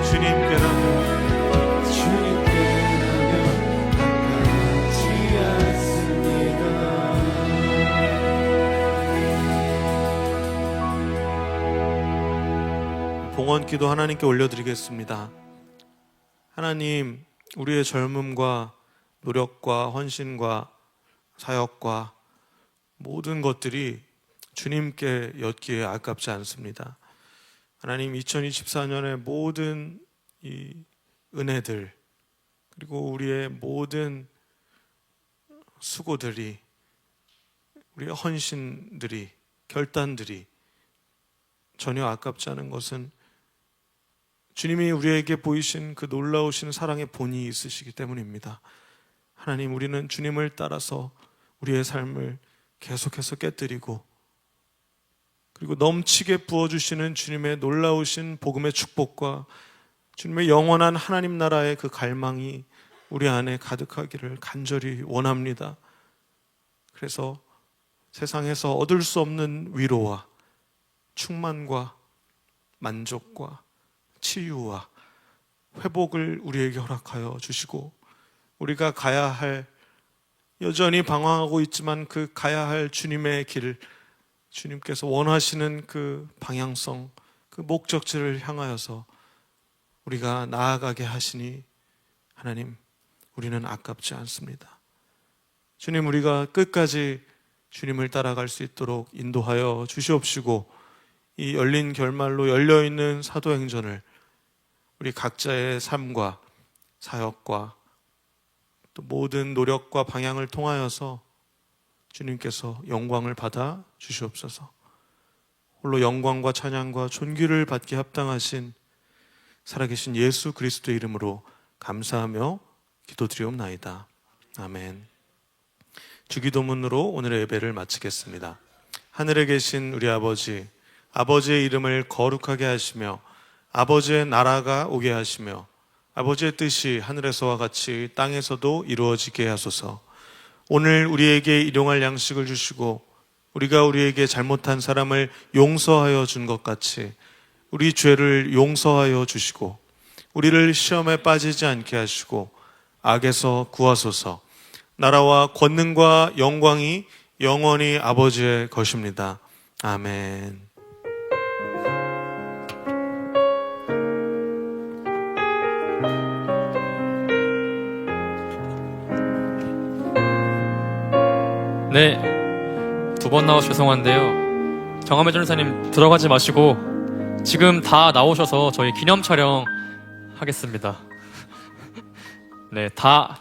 주님께라면 아깝지 않습니다. 봉헌기도 하나님께 올려드리겠습니다. 하나님, 우리의 젊음과 노력과 헌신과 사역과 모든 것들이 주님께 였기에 아깝지 않습니다. 하나님, 2024년의 모든 이 은혜들 그리고 우리의 모든 수고들이, 우리의 헌신들이, 결단들이 전혀 아깝지 않은 것은 주님이 우리에게 보이신 그 놀라우신 사랑의 본이 있으시기 때문입니다. 하나님, 우리는 주님을 따라서 우리의 삶을 계속해서 깨뜨리고 그리고 넘치게 부어주시는 주님의 놀라우신 복음의 축복과 주님의 영원한 하나님 나라의 그 갈망이 우리 안에 가득하기를 간절히 원합니다. 그래서 세상에서 얻을 수 없는 위로와 충만과 만족과 치유와 회복을 우리에게 허락하여 주시고, 우리가 가야 할, 여전히 방황하고 있지만 그 가야 할 주님의 길, 주님께서 원하시는 그 방향성, 그 목적지를 향하여서 우리가 나아가게 하시니 하나님, 우리는 아깝지 않습니다. 주님, 우리가 끝까지 주님을 따라갈 수 있도록 인도하여 주시옵시고, 이 열린 결말로 열려있는 사도행전을 우리 각자의 삶과 사역과 또 모든 노력과 방향을 통하여서 주님께서 영광을 받아 주시옵소서. 홀로 영광과 찬양과 존귀를 받기 합당하신 살아계신 예수 그리스도의 이름으로 감사하며 기도드리옵나이다. 아멘. 주기도문으로 오늘의 예배를 마치겠습니다. 하늘에 계신 우리 아버지, 아버지의 이름을 거룩하게 하시며 아버지의 나라가 오게 하시며 아버지의 뜻이 하늘에서와 같이 땅에서도 이루어지게 하소서. 오늘 우리에게 일용할 양식을 주시고 우리가 우리에게 잘못한 사람을 용서하여 준 것 같이 우리 죄를 용서하여 주시고 우리를 시험에 빠지지 않게 하시고 악에서 구하소서. 나라와 권능과 영광이 영원히 아버지의 것입니다. 아멘. 네, 두 번 나와서 죄송한데요. 정한배 전사님 들어가지 마시고 지금 다 나오셔서 저희 기념 촬영 하겠습니다. 네, 다